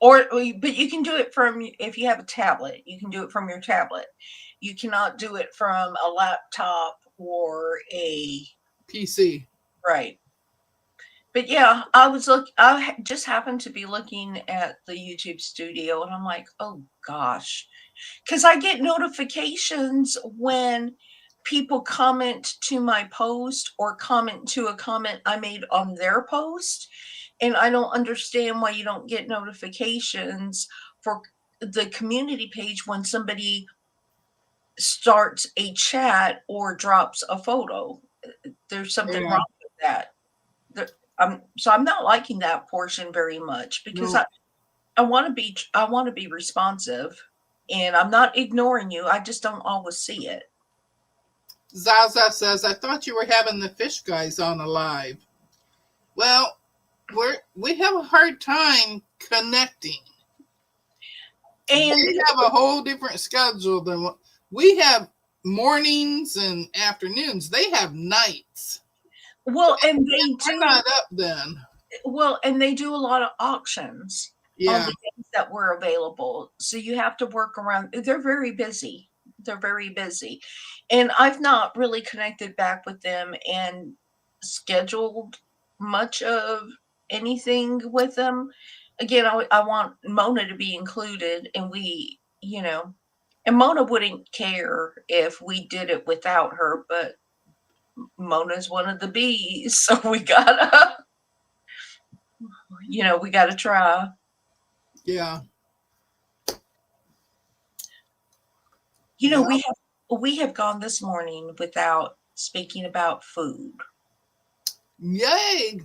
But you can do it from, if you have a tablet, you can do it from your tablet. You cannot do it from a laptop or a, PC. right. But yeah, just happened to be looking at the YouTube studio, and I'm like, oh gosh, because I get notifications when people comment to my post or comment to a comment I made on their post. And I don't understand why you don't get notifications for the community page when somebody starts a chat or drops a photo. There's something Yeah. wrong with that. So I'm not liking that portion very much because No. I want to be responsive, and I'm not ignoring you. I just don't always see it. Zaza says, I thought you were having the fish guys on alive. Well, we have a hard time connecting. And They have a whole different schedule than what we have. Mornings and afternoons. They have nights. well, and We're not up then. they do a lot of auctions on Yeah. the days that were available. So you have to work around. They're very busy. They're very busy. And I've not really connected back with them and scheduled much of anything with them. Again, I want Mona to be included, and and Mona wouldn't care if we did it without her, but Mona's one of the bees, so we gotta try. Yeah. You know, Yeah. we have gone this morning without speaking about food. Yay.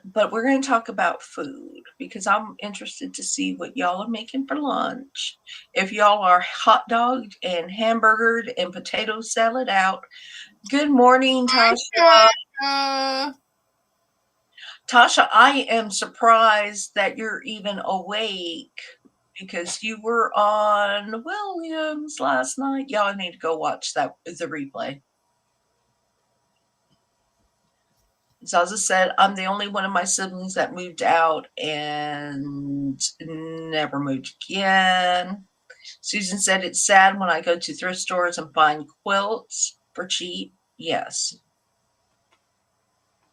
But we're going to talk about food because I'm interested to see what y'all are making for lunch. If y'all are hot dogged and hamburgered and potato salad out. Good morning, Tasha. Uh, Tasha, I am surprised that you're even awake because you were on Williams last night. Y'all need to go watch the replay. Zaza said, I'm the only one of my siblings that moved out and never moved again. Susan said, it's sad when I go to thrift stores and find quilts for cheap. Yes.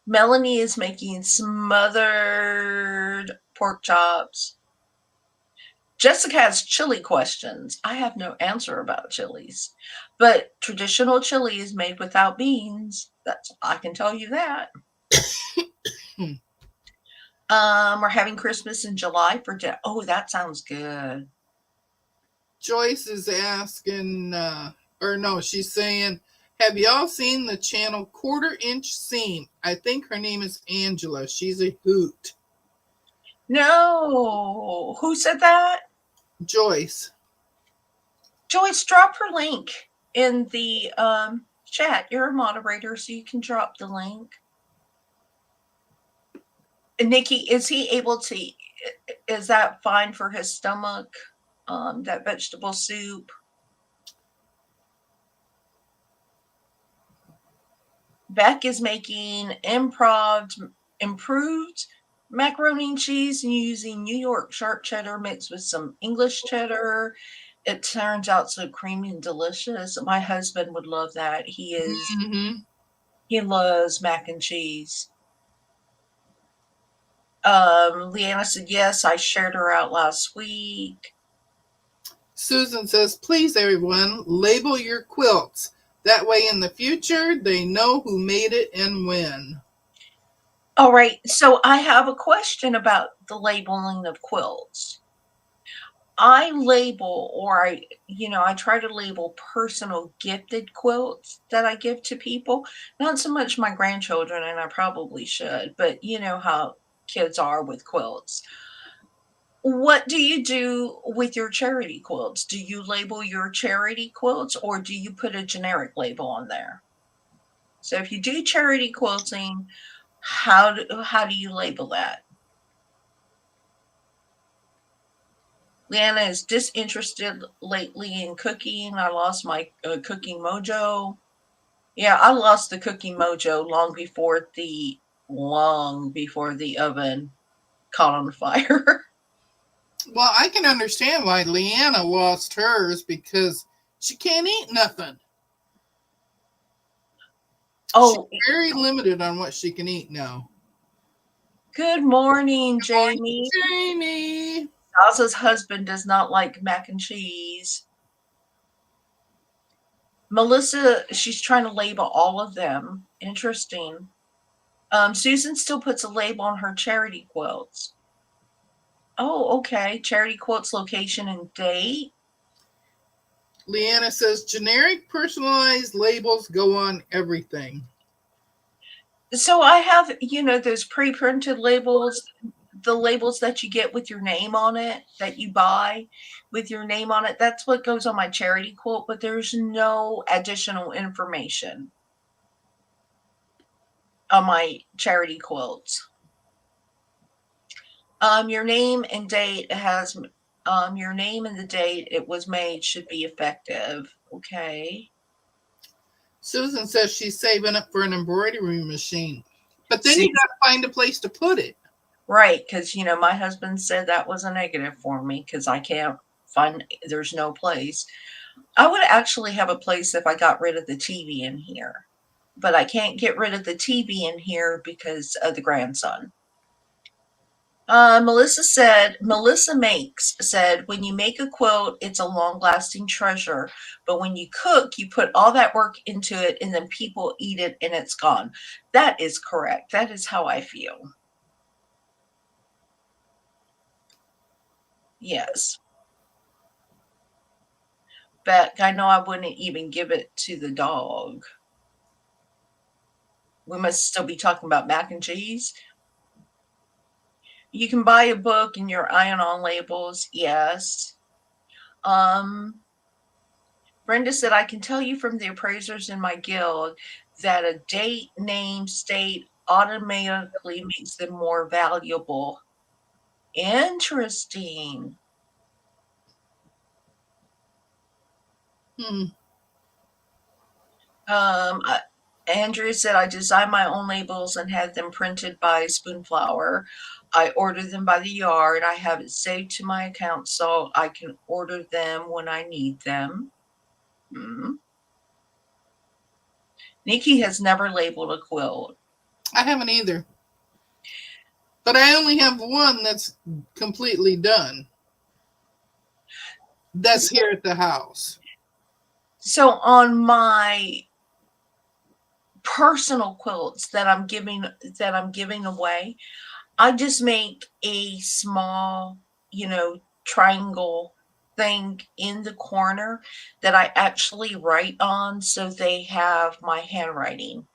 Melanie is making smothered pork chops. Jessica has chili questions. I have no answer about chilies, but traditional chili is made without beans. I can tell you that. We're having Christmas in July for oh, that sounds good. Joyce is asking, or no, she's saying, Have y'all seen the channel Quarter Inch Seam? I think her name is Angela. She's a hoot. No. Who said that? Joyce. Joyce, drop her link in the chat. You're a moderator, so you can drop the link. And Nikki, is he able to? Is that fine for his stomach? That vegetable soup. Beck is making improved macaroni and cheese and using New York sharp cheddar mixed with some English cheddar. It turns out so creamy and delicious. My husband would love that. Mm-hmm. He loves mac and cheese. Leanna said, yes, I shared her out last week. Susan says, please, everyone, label your quilts. That way in the future, they know who made it and when. All right. So I have a question about the labeling of quilts. I label, or I try to label personal gifted quilts that I give to people. Not so much my grandchildren, and I probably should, but you know how kids are with quilts. What do you do with your charity quilts? Do you label your charity quilts, or do you put a generic label on there? So if you do charity quilting, how do you label that? Leanna is disinterested lately in cooking. I lost my cooking mojo. Yeah, I lost the cooking mojo long before the oven caught on fire. Well, I can understand why Leanna lost hers because she can't eat nothing. Oh, She's very limited on what she can eat now. good morning, Good morning, Jamie. Jamie. Zaza's husband does not like mac and cheese. Melissa, she's trying to label all of them. Interesting. Susan still puts a label on her charity quilts. Oh, okay. Charity quilts location and date. Leanna says generic personalized labels go on everything. So I have, those pre-printed labels, the labels that you get with your name on it, that you buy with your name on it. That's what goes on my charity quilt, but there's no additional information on my charity quilts. Your name and date has your name and the date it was made should be effective. Okay. Susan says she's saving up for an embroidery machine. But then See, you got to find a place to put it. right, because my husband said that was a negative for me because I can't find there's no place. I would actually have a place if I got rid of the TV in here, but I can't get rid of the TV in here because of the grandson. Melissa Makes said, when you make a quilt, it's a long lasting treasure. But when you cook, you put all that work into it and then people eat it and it's gone. That is correct. That is how I feel. Yes. But I know I wouldn't even give it to the dog. We must still be talking about mac and cheese. You can buy a book and your iron-on labels. Yes. Brenda said, I can tell you from the appraisers in my guild that a date, name, state automatically makes them more valuable. Interesting. Hmm. Andrea said, I design my own labels and had them printed by Spoonflower. I order them by the yard. I have it saved to my account so I can order them when I need them. Nikki has never labeled a quilt. I haven't either. But I only have one that's completely done. That's here at the house. So on my personal quilts that I'm giving away, I just make a small, triangle thing in the corner that I actually write on so they have my handwriting.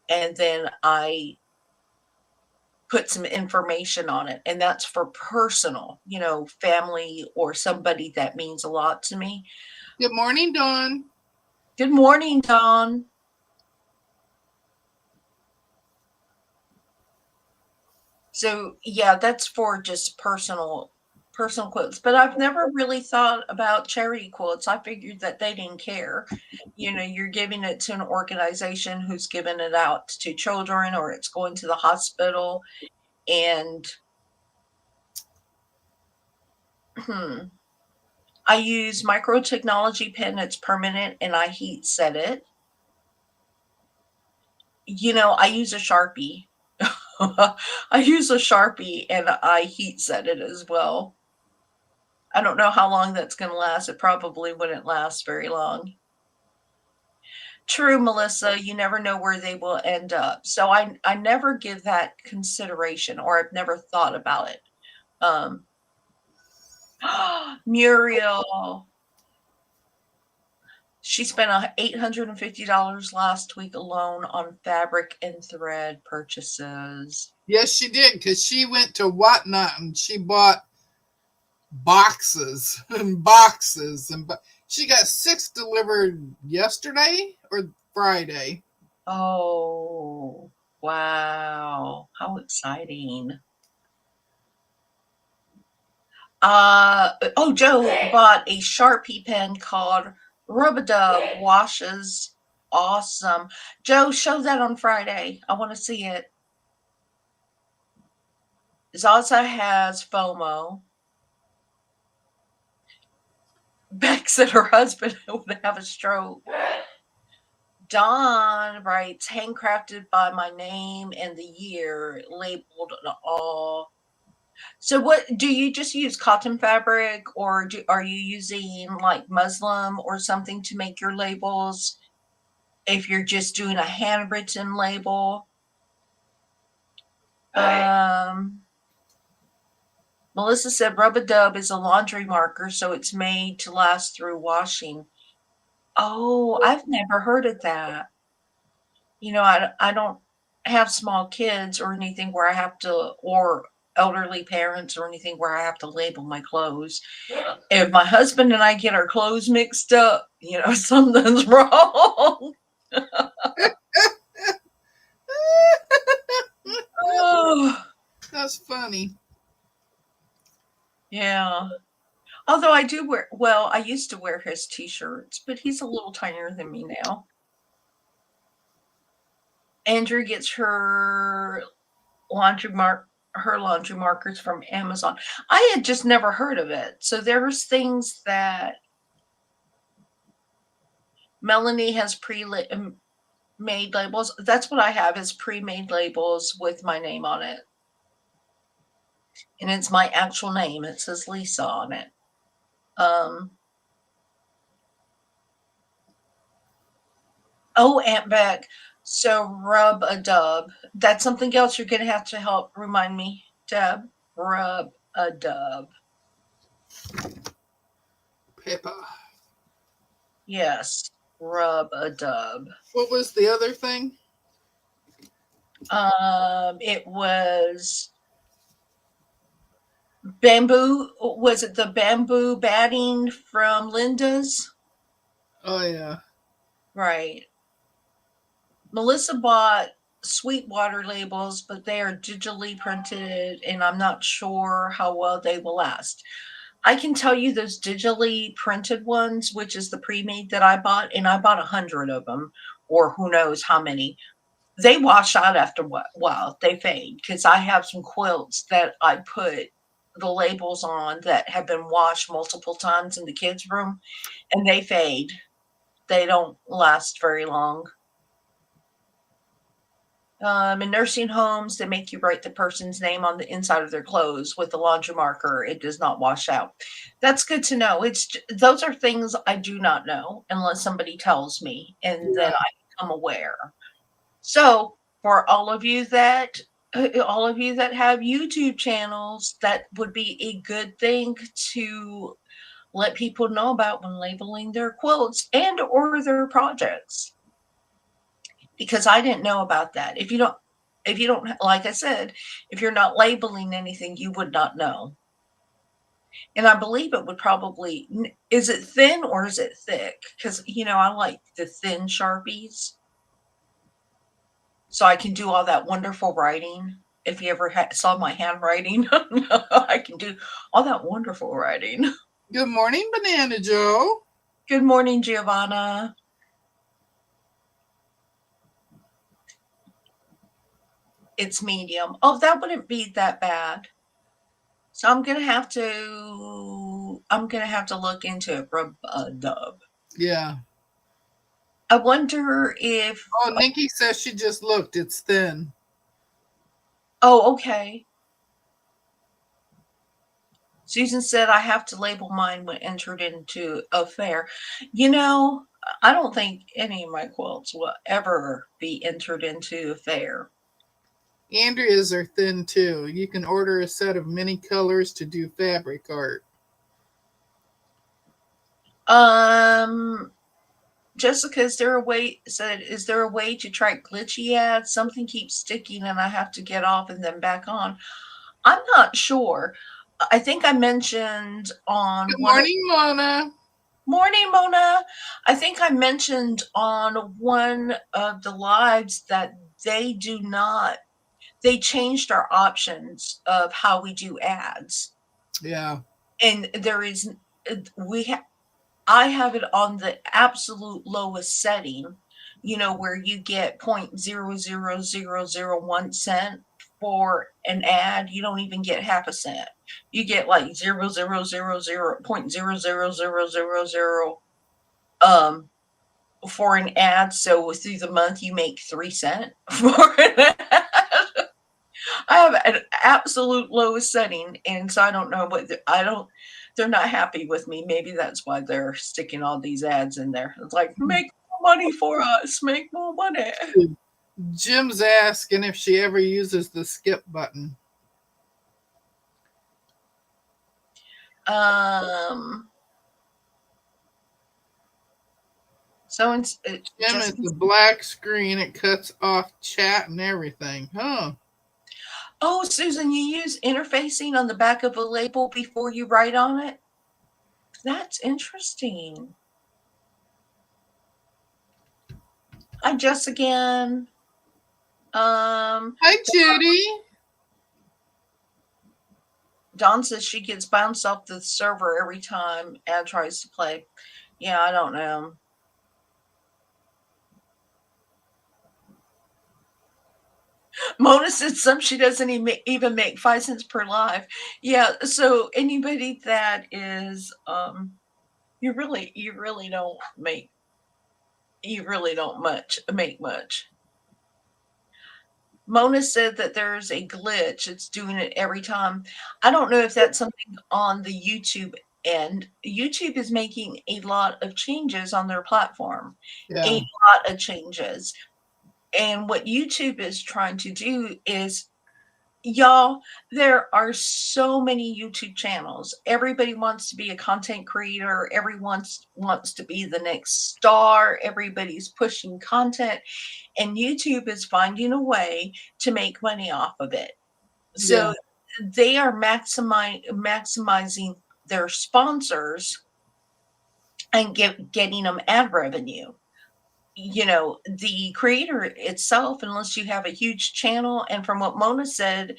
And then I put some information on it, and that's for personal, family or somebody that means a lot to me. Good morning, Dawn. Good morning, Don. So, yeah, that's for just personal quotes, but I've never really thought about charity quotes. I figured that they didn't care. You're giving it to an organization who's giving it out to children or it's going to the hospital and hmm, I use micro technology pen, it's permanent and I heat set it. I use a Sharpie. I use a Sharpie and I heat set it as well. I don't know how long that's gonna last. It probably wouldn't last very long. True, Melissa, you never know where they will end up. So I never give that consideration or I've never thought about it. Um, Muriel, she spent $850 last week alone on fabric and thread purchases. Yes, she did, because she went to Whatnot and she bought boxes and boxes she got 6 delivered yesterday or Friday. Oh, wow. How exciting. Joe bought a Sharpie pen called Rub-a-Dub Washes. Awesome. Joe, show that on Friday. I want to see it. Zaza has FOMO. Beck said her husband would have a stroke. Dawn writes, handcrafted by my name and the year, labeled all. So what do you just use cotton fabric or are you using like muslin or something to make your labels? If you're just doing a handwritten label. Melissa said Rub-a-Dub is a laundry marker, so it's made to last through washing. Oh, I've never heard of that. I don't have small kids or anything where I have to, or elderly parents or anything where I have to label my clothes. If my husband and I get our clothes mixed up, something's wrong. Oh, That's funny. yeah. Although I used to wear his t-shirts, but he's a little tinier than me now. Andrew gets her laundry markers from Amazon. I had just never heard of it. So there's things that Melanie has made labels. That's what I have is pre-made labels with my name on it. And it's my actual name. It says Lisa on it. Aunt Beck. So Rub-a-Dub. That's something else you're going to have to help remind me, Deb. Rub-a-Dub. Peppa. Yes, Rub-a-Dub. What was the other thing? It was bamboo. Was it the bamboo batting from Linda's? Oh, yeah. Right. Melissa bought Sweetwater labels, but they are digitally printed, and I'm not sure how well they will last. I can tell you those digitally printed ones, which is the pre-made that I bought, and I bought 100 of them, or who knows how many. They wash out after a while. They fade because I have some quilts that I put the labels on that have been washed multiple times in the kids' room, and they fade. They don't last very long. In nursing homes, they make you write the person's name on the inside of their clothes with a laundry marker. It does not wash out. That's good to know. Those are things I do not know unless somebody tells me, and then I become aware. So for all of you that have YouTube channels, that would be a good thing to let people know about when labeling their quilts and or their projects, because I didn't know about that. If you don't, like I said, if you're not labeling anything, you would not know. And I believe it would probably, is it thin or is it thick? Because, I like the thin Sharpies so I can do all that wonderful writing. If you ever saw my handwriting, I can do all that wonderful writing. Good morning, Banana Joe. Good morning, Giovanna. It's medium. Oh, that wouldn't be that bad. So I'm gonna have to look into it, Dub. Yeah. I wonder if. Oh, Nikki says she just looked. It's thin. Oh, okay. Susan said I have to label mine when entered into a fair. I don't think any of my quilts will ever be entered into a fair. Andrea's are thin too. You can order a set of many colors to do fabric art. Um, Jessica, is there a way to track glitchy ads? Something keeps sticking and I have to get off and then back on. I'm not sure. I think I mentioned on Good one. morning, Mona. Morning, Mona. I think I mentioned on one of the lives that they do not, they changed our options of how we do ads. Yeah. And there is, we have, I have it on the absolute lowest setting, where you get 0.00001 cent for an ad. You don't even get half a cent. You get like 0.0000000 for an ad. So through the month you make 3 cents for an ad. I have an absolute lowest setting, and so I don't know what I don't. They're not happy with me. Maybe that's why they're sticking all these ads in there. It's like, make more money for us, make more money. Jim's asking if she ever uses the skip button. Um. So it's Jim, just. it's a black screen. It cuts off chat and everything. Huh. Oh, Susan, you use interfacing on the back of a label before you write on it. That's interesting. Hi, Jess again. Hi, Judy. Dawn says she gets bounced off the server every time Ad tries to play. Yeah, I don't know. Mona said some she doesn't even make 5 cents per live. Yeah, so anybody that is you really don't make much. Mona said that there's a glitch. It's doing it every time. I don't know if that's something on the YouTube end. YouTube is making a lot of changes on their platform. A Yeah. lot of changes. And what YouTube is trying to do is, y'all, there are so many YouTube channels. Everybody wants to be a content creator. Everyone wants to be the next star. Everybody's pushing content, and YouTube is finding a way to make money off of it. Yeah. So they are maximizing their sponsors and getting them ad revenue. The creator itself, unless you have a huge channel, and from what Mona said,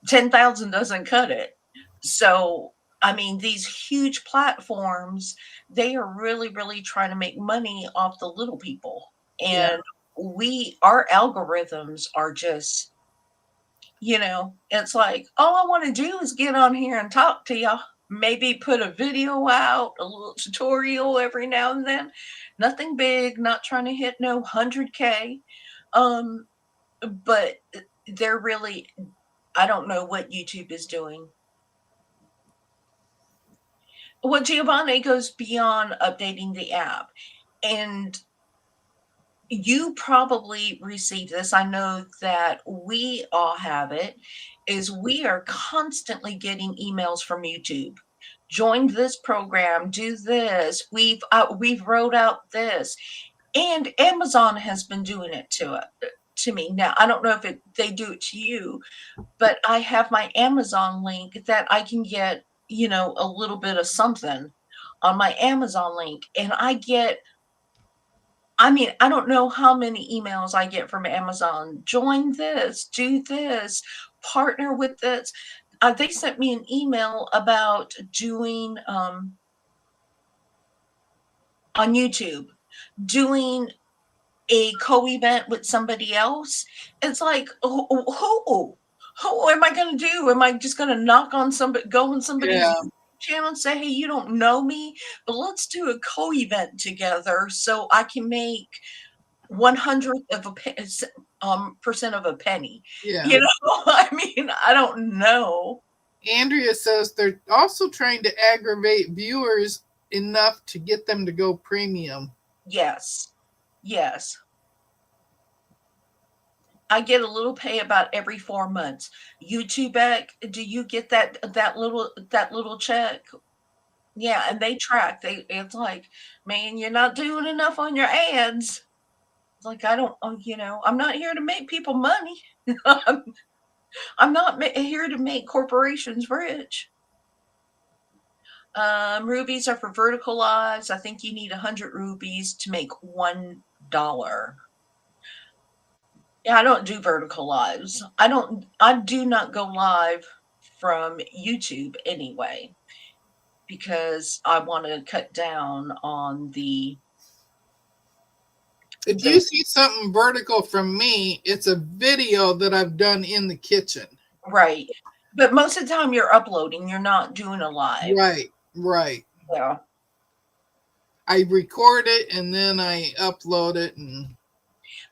10,000 doesn't cut it. So, I mean, these huge platforms, they are really, really trying to make money off the little people. Yeah. And our algorithms are just, it's like, all I want to do is get on here and talk to y'all. Maybe put a video out, a little tutorial every now and then. Nothing big, not trying to hit no 100K. Um, but they're really, I don't know what YouTube is doing. Well, Giovanni goes beyond updating the app. And you probably received this. I know that we all have it, is we are constantly getting emails from YouTube. join this program, do this. We've wrote out this, and Amazon has been doing it to me. Now I don't know if they do it to you, but I have my Amazon link that I can get, a little bit of something on my Amazon link, and I mean, I don't know how many emails I get from Amazon. Join this, do this, partner with this. They sent me an email about doing on YouTube, doing a co-event with somebody else. It's like, who am I going to do? Am I just going to go on somebody's Yeah. YouTube channel and say, hey, you don't know me, but let's do a co-event together so I can make 1/100th of percent of a penny. Yeah. I mean, I don't know. Andrea says they're also trying to aggravate viewers enough to get them to go premium. Yes. Yes. I get a little pay about every 4 months. YouTube back, do you get that little check? Yeah, and they track. It's like, man, you're not doing enough on your ads. It's like I don't, I'm not here to make people money. I'm, I'm not here to make corporations rich. Rubies are for vertical lives. I think you need 100 rubies to make $1. Yeah, I don't do vertical lives. I do not go live from YouTube anyway because I want to cut down on If you the see something vertical from me, it's a video that I've done in the kitchen. right. But most of the time you're uploading, you're not doing a live. Right, right. Yeah. I record it and then I upload it, and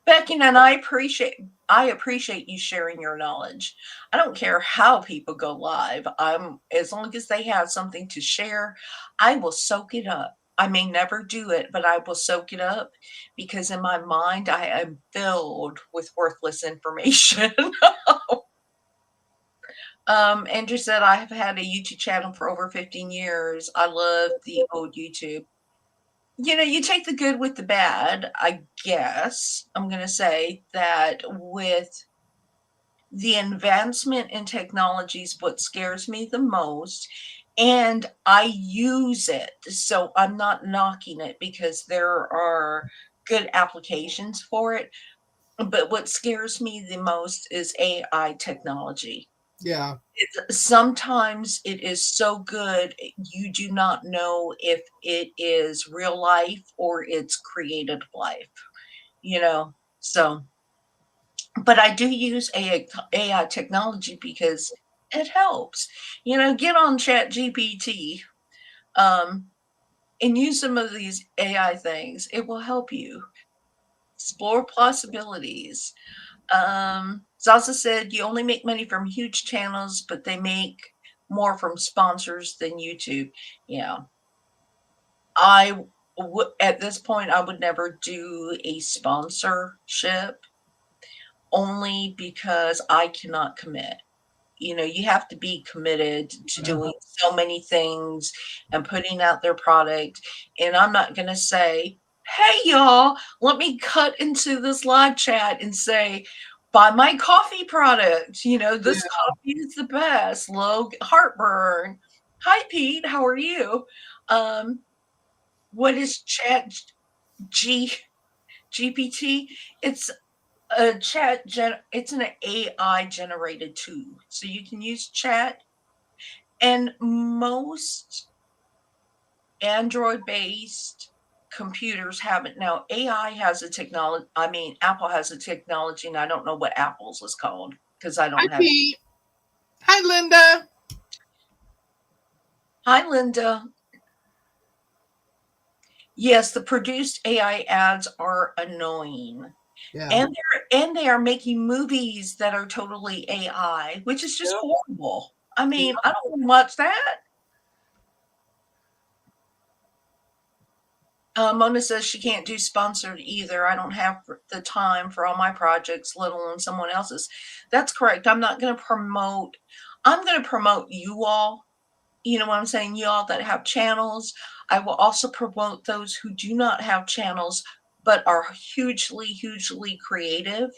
Becky, and I appreciate you sharing your knowledge. I don't care how people go live. As long as they have something to share, I will soak it up. I may never do it, but I will soak it up because in my mind I am filled with worthless information. Andrew said I have had a YouTube channel for over 15 years. I love the old YouTube. You take the good with the bad, I guess. I'm going to say that with the advancement in technology is what scares me the most. And I use it. So I'm not knocking it because there are good applications for it. But what scares me the most is AI technology. yeah, Sometimes it is so good, you do not know if it is real life or it's created life, you know? So, but I do use AI technology because it helps. Get on Chat GPT, um, and use some of these AI things. It will help you explore possibilities. Zaza said you only make money from huge channels, but they make more from sponsors than YouTube. Yeah. At this point, I would never do a sponsorship only because I cannot commit. You have to be committed to doing so many things and putting out their product. And I'm not going to say, hey, y'all, let me cut into this live chat and say, buy my coffee product. This yeah. coffee is the best. Low heartburn. Hi, Pete. How are you? Um, what is GPT? It's it's an AI generated tool. So you can use chat, and most Android based computers have it. Now AI has a technology, I mean Apple has a technology, and I don't know what Apple's is called because I Hi, don't have. Pete. Hi, Linda. Hi, Linda. Yes, the produced AI ads are annoying. Yeah. And they are making movies that are totally AI, which is just Yep. horrible. I mean, Yep. I don't want to watch that. Mona says she can't do sponsored either. I don't have the time for all my projects, let alone someone else's. That's correct. I'm going to promote you all, you know what I'm saying, y'all that have channels. I will also promote those who do not have channels, but are hugely, hugely creative.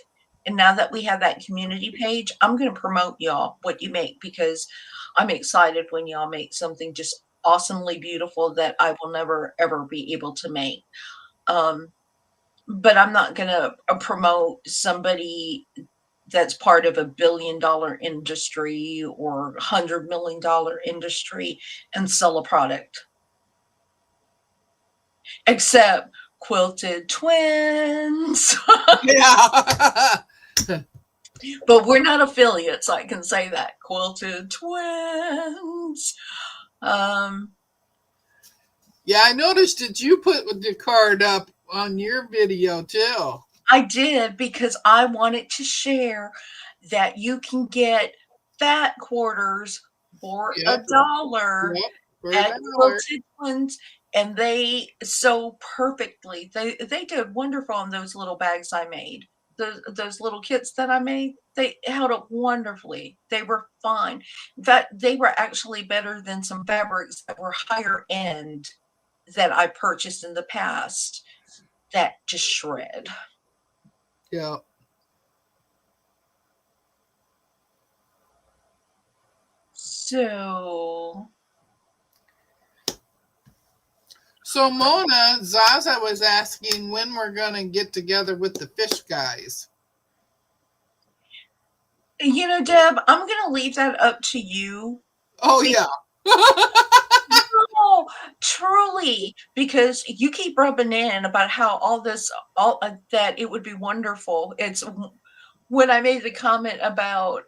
And now that we have that community page, I'm going to promote y'all what you make because I'm excited when y'all make something just awesomely beautiful that I will never ever be able to make. Um, but I'm not going to promote somebody that's part of $1 billion industry or $100 million industry and sell a product. Except quilted twins. Yeah. But we're not affiliates, I can say that. Quilted twins. Um, Yeah, I noticed that you put the card up on your video too. I did because I wanted to share that you can get fat quarters for Yep. $1 Yep. For a at dollar. Quilted Twins, and they sew perfectly. They did wonderful on those little bags I made. Those little kits that I made, they held up wonderfully. They were fine. In fact, they were actually better than some fabrics that were higher end that I purchased in the past that just shred. Yeah. So So Mona, Zaza was asking when we're gonna get together with the fish guys. you know, Deb, I'm gonna leave that up to you. Oh Be- yeah. no, truly, because you keep rubbing in about how all this, all that it would be wonderful. When I made the comment about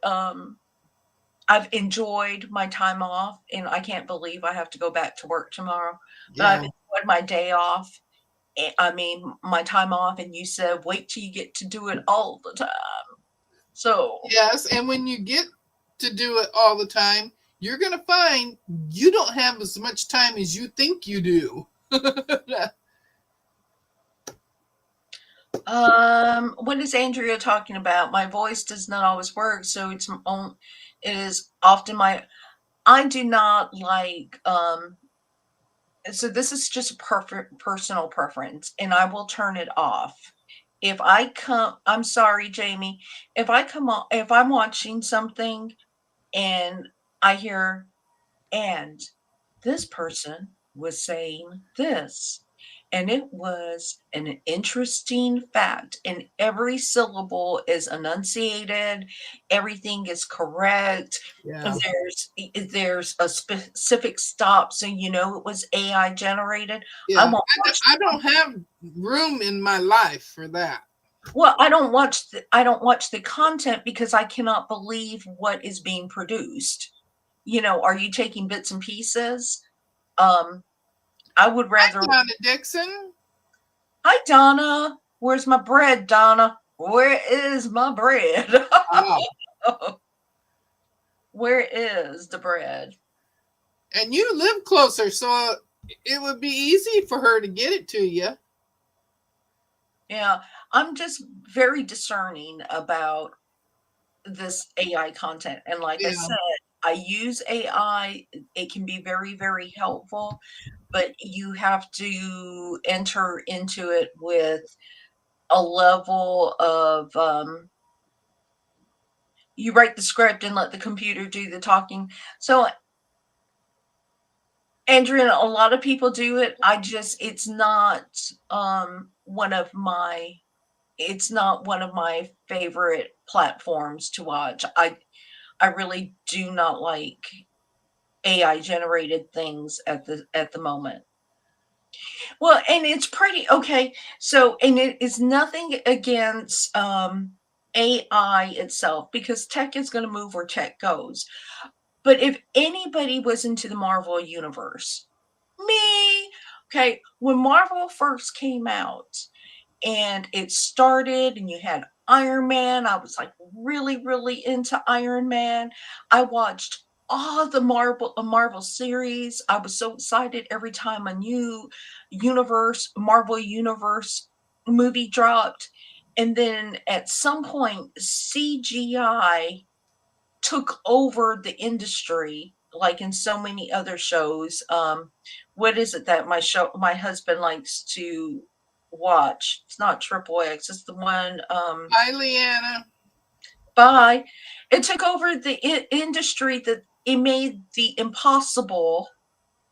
I've enjoyed my time off, and I can't believe I have to go back to work tomorrow. But I've Yeah. enjoyed my day off. I mean, my time off, and you said wait till you get to do it all the time. So Yes, and when you get to do it all the time, you're gonna find you don't have as much time as you think you do. What is Andrea talking about? My voice does not always work, so it is often my I do not like so this is just a perfect personal preference and I will turn it off. If I come I'm sorry, Jamie, if I come on if I'm watching something and I hear and this person was saying this. And it was an interesting fact. And every syllable is enunciated, everything is correct. Yeah. There's a specific stop, so you know it was AI generated. I Yeah. won't watch. I don't have room in my life for that. Well, I don't watch the content because I cannot believe what is being produced. You know, are you taking bits and pieces? Um, I would Hi, rather. Donna Dixon. Hi, Donna. Where's my bread, Donna? Where is my bread? Wow. Where is the bread? And you live closer, so it would be easy for her to get it to you. Yeah, I'm just very discerning about this AI content. And like I Yeah. said, I use AI. It can be very, very helpful, but you have to enter into it with a level of you write the script and let the computer do the talking. So Andrea, a lot of people do it. It's not one of my favorite platforms to watch. I really do not like AI generated things at the moment. Well, and it's pretty okay. So, and it is nothing against AI itself because tech is going to move where tech goes. But if anybody was into the Marvel universe, me, okay, when Marvel first came out and it started and you had Iron Man, I was like really, really into Iron Man. I watched all the Marvel series. I was so excited every time a new Marvel universe movie dropped. And then at some point, CGI took over the industry like in so many other shows. What is it that my husband likes to watch? It's not Triple X. It's the one. Hi, Leanna. By it took over the industry that it made the impossible,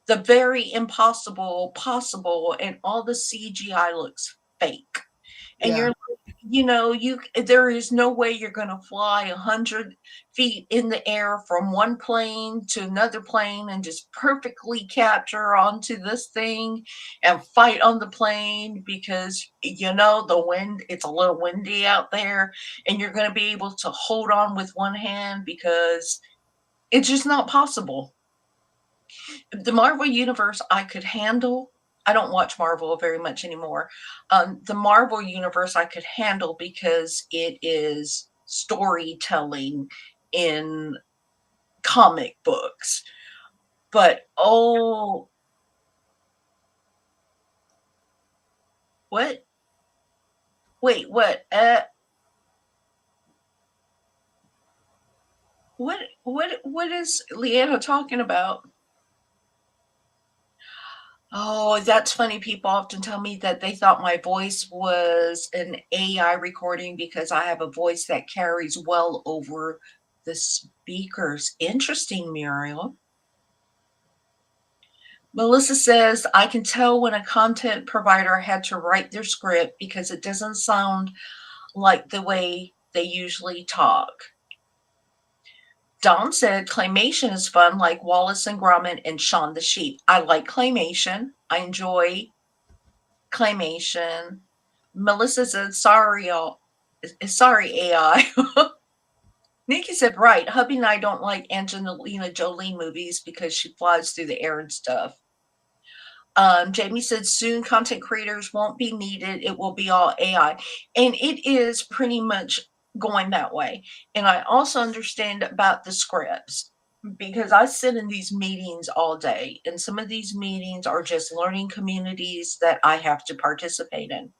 the very impossible possible, and all the CGI looks fake. And Yeah. you're like, there is no way you're going to fly 100 feet in the air from one plane to another plane and just perfectly capture onto this thing and fight on the plane because the wind, it's a little windy out there, and you're going to be able to hold on with one hand because it's just not possible. The Marvel universe I could handle. I don't watch Marvel very much anymore. The Marvel universe I could handle because it is storytelling in comic books. But oh, what? Wait, what? What is Leanna talking about? Oh, that's funny. People often tell me that they thought my voice was an AI recording because I have a voice that carries well over the speakers. Interesting, Muriel. Melissa says, I can tell when a content provider had to write their script because it doesn't sound like the way they usually talk. Don said, claymation is fun, like Wallace and Gromit and Shaun the Sheep. I like claymation. I enjoy claymation. Melissa said, sorry, y'all. Sorry, AI. Nikki said, right. Hubby and I don't like Angelina Jolie movies because she flies through the air and stuff. Jamie said, soon content creators won't be needed. It will be all AI. And it is pretty much going that way. And I also understand about the scripts because I sit in these meetings all day. And some of these meetings are just learning communities that I have to participate in.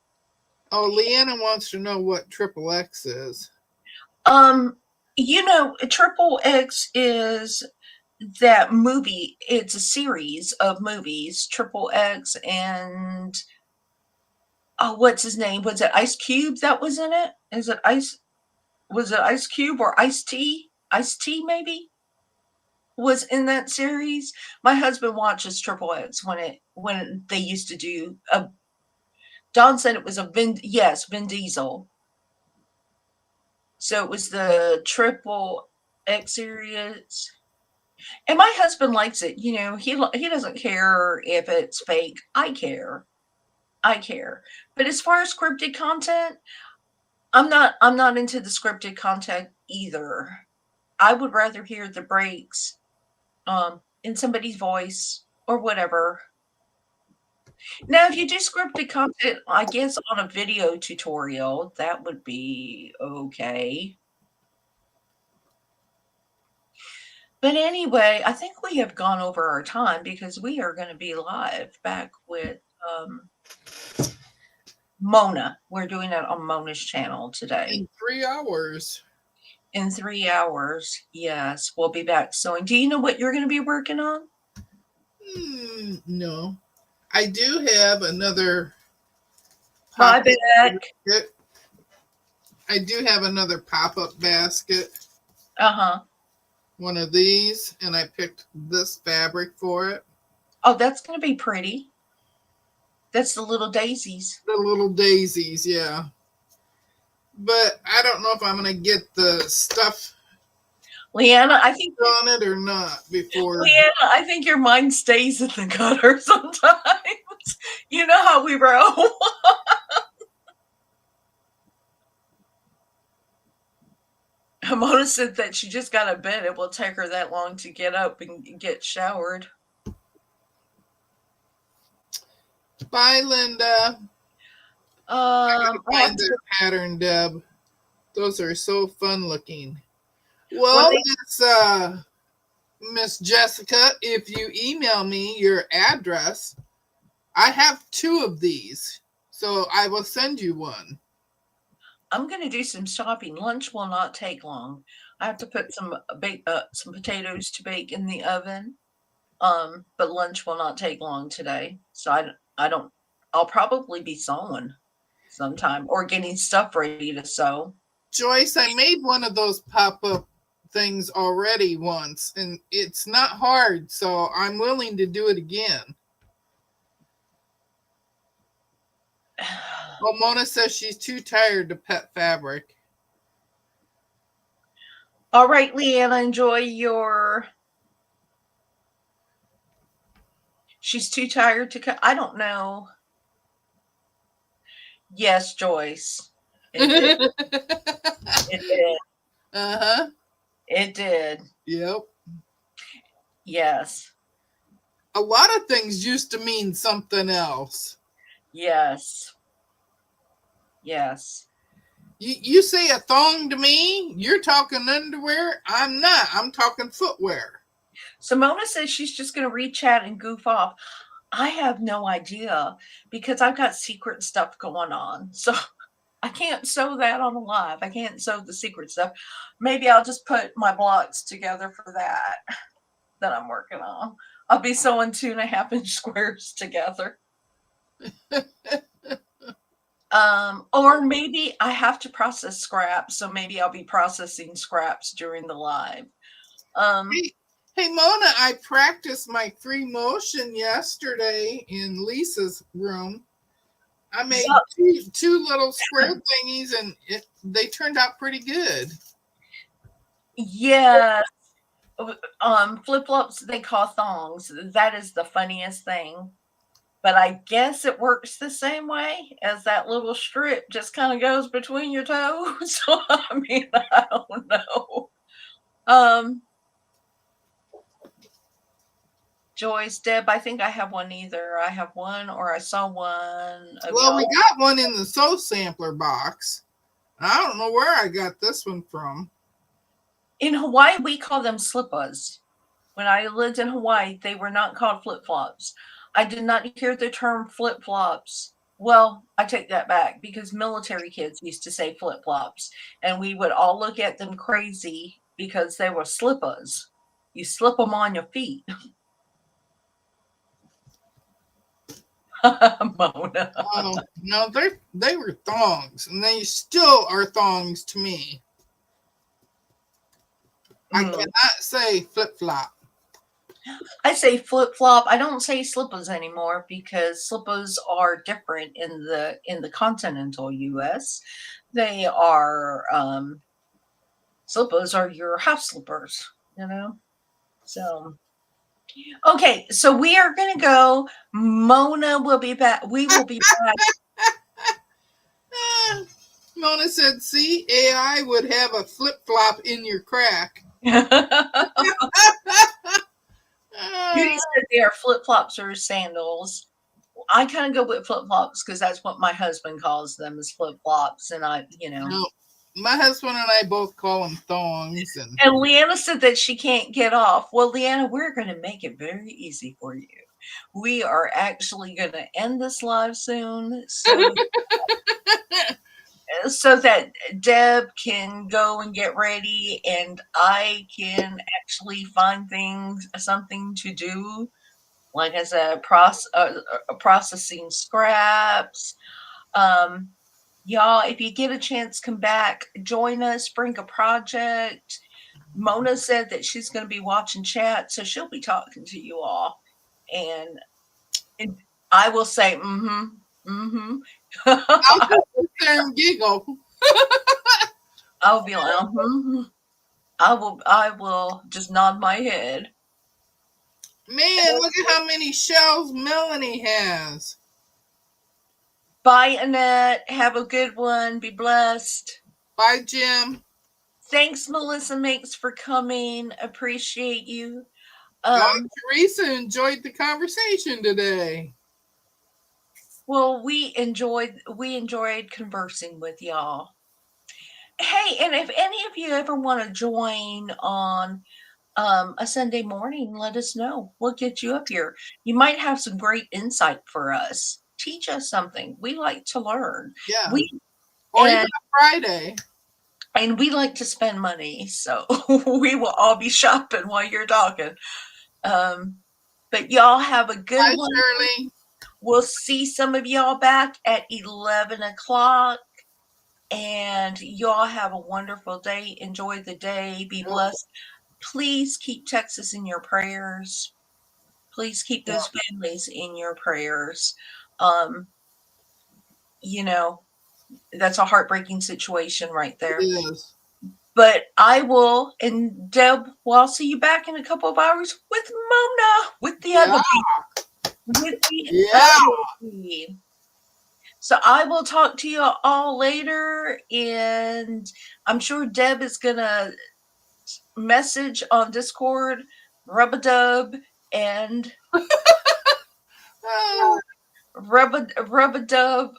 Oh, Leanna wants to know what Triple X is. Triple X is that movie. It's a series of movies, Triple X, and oh, what's his name? Was it Ice Cube that was in it? Is it Ice? Was it Ice Cube or Ice T? Ice T maybe was in that series. My husband watches Triple X when they used to do. Don said it was Vin Diesel. So it was the Triple X series. And my husband likes it. He doesn't care if it's fake. I care. I care. But as far as scripted content, I'm not into the scripted content either. I would rather hear the breaks in somebody's voice or whatever. Now, if you do scripted content, I guess on a video tutorial, that would be okay. But anyway, I think we have gone over our time because we are going to be live back with Mona. We're doing it on Mona's channel today. In 3 hours. In 3 hours, yes, we'll be back sewing. Do you know what you're going to be working on? No. I do have another Bye, Beck. I do have another pop-up basket. Uh-huh. One of these, and I picked this fabric for it. Oh, that's going to be pretty. That's the little daisies. The little daisies, yeah. But I don't know if I'm going to get the stuff Leanna, I think on it or not before. Leanna, I think your mind stays in the gutter sometimes. You know how we roll. Mona said that she just got a bed. It will take her that long to get up and get showered. Bye, Linda. I find that pattern, Deb. Those are so fun looking. Well, Miss Jessica, if you email me your address, I have 2 of these, so I will send you one. I'm gonna do some shopping. Lunch will not take long. I have to put some potatoes to bake in the oven. But lunch will not take long today. So I don't I'll probably be sewing sometime or getting stuff ready to sew. Joyce, I made one of those pop up things already once, and it's not hard, so I'm willing to do it again. Well, Mona says she's too tired to pet fabric. All right, Leanna, enjoy your. She's too tired to cut. I don't know. Yes, Joyce. It did. It did. Uh-huh. It did. Yep. Yes. A lot of things used to mean something else. Yes. Yes. You say a thong to me, you're talking underwear. I'm not. I'm talking footwear. Simona says she's just going to reach out and goof off. I have no idea because I've got secret stuff going on. So I can't sew that on the live. I can't sew the secret stuff. Maybe I'll just put my blocks together for that I'm working on. I'll be sewing 2.5-inch squares together. Or maybe I have to process scraps, so maybe I'll be processing scraps during the live. Hey, Mona, I practiced my free motion yesterday in Lisa's room. I made two little square thingies, and they turned out pretty good. Yeah. Flip-flops they call thongs. That is the funniest thing. But I guess it works the same way as that little strip just kind of goes between your toes. So I mean, I don't know. Joyce, Deb, I think I have one either. I have one or I saw one. Well, we got one in the sew sampler box. I don't know where I got this one from. In Hawaii, we call them slippers. When I lived in Hawaii, they were not called flip-flops. I did not hear the term flip-flops. Well, I take that back because military kids used to say flip-flops, and we would all look at them crazy because they were slippers. You slip them on your feet. Mona. Oh, no, they were thongs, and they still are thongs to me. I cannot say flip-flop. I say flip-flop. I don't say slippers anymore because slippers are different in the continental US. They are slippers are your house slippers, you know? So okay, so we are gonna go. Mona will be back. We will be back. Mona said, see, AI would have a flip-flop in your crack. Judy said they are flip-flops or sandals. I kind of go with flip-flops because that's what my husband calls them is flip-flops. And No, my husband and I both call them thongs. And Leanna said that she can't get off. Well, Leanna, we're going to make it very easy for you. We are actually going to end this live soon. So that Deb can go and get ready and I can actually find something to do. Like I said, processing scraps. Y'all, if you get a chance, come back, join us, bring a project. Mona said that she's going to be watching chat, so she'll be talking to you all. And I will say, I'll just sit there and giggle. I'll be like, I will just nod my head. Man, look at how many shells Melanie has. Bye, Annette. Have a good one. Be blessed. Bye, Jim. Thanks, Melissa Makes, for coming. Appreciate you. Teresa enjoyed the conversation today. Well, we enjoyed conversing with y'all. Hey, and if any of you ever want to join on a Sunday morning, let us know. We'll get you up here. You might have some great insight for us. Teach us something. We like to learn. Yeah. Or even a Friday. And we like to spend money, so we will all be shopping while you're talking. But y'all have a good Bye, one. Shirley. We'll see some of y'all back at 11 o'clock. And y'all have a wonderful day. Enjoy the day. Be blessed. Please keep Texas in your prayers. Please keep those families in your prayers. You know, that's a heartbreaking situation right there. It is. But I will, and Deb, well, I'll see you back in a couple of hours with Mona, with the other with the other. So I will talk to you all later, and I'm sure Deb is gonna message on Discord, rub-a-dub, and rub-a-dub,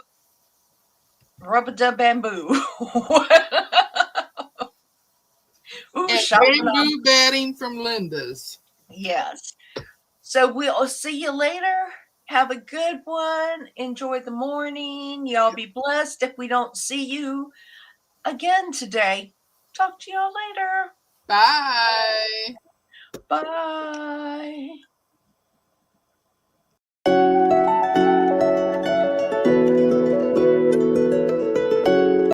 rub-a-dub bamboo. Ooh, and bamboo batting from Linda's. Yes. So we'll see you later. Have a good one. Enjoy the morning. Y'all be blessed if we don't see you again today. Talk to y'all later. Bye. Bye.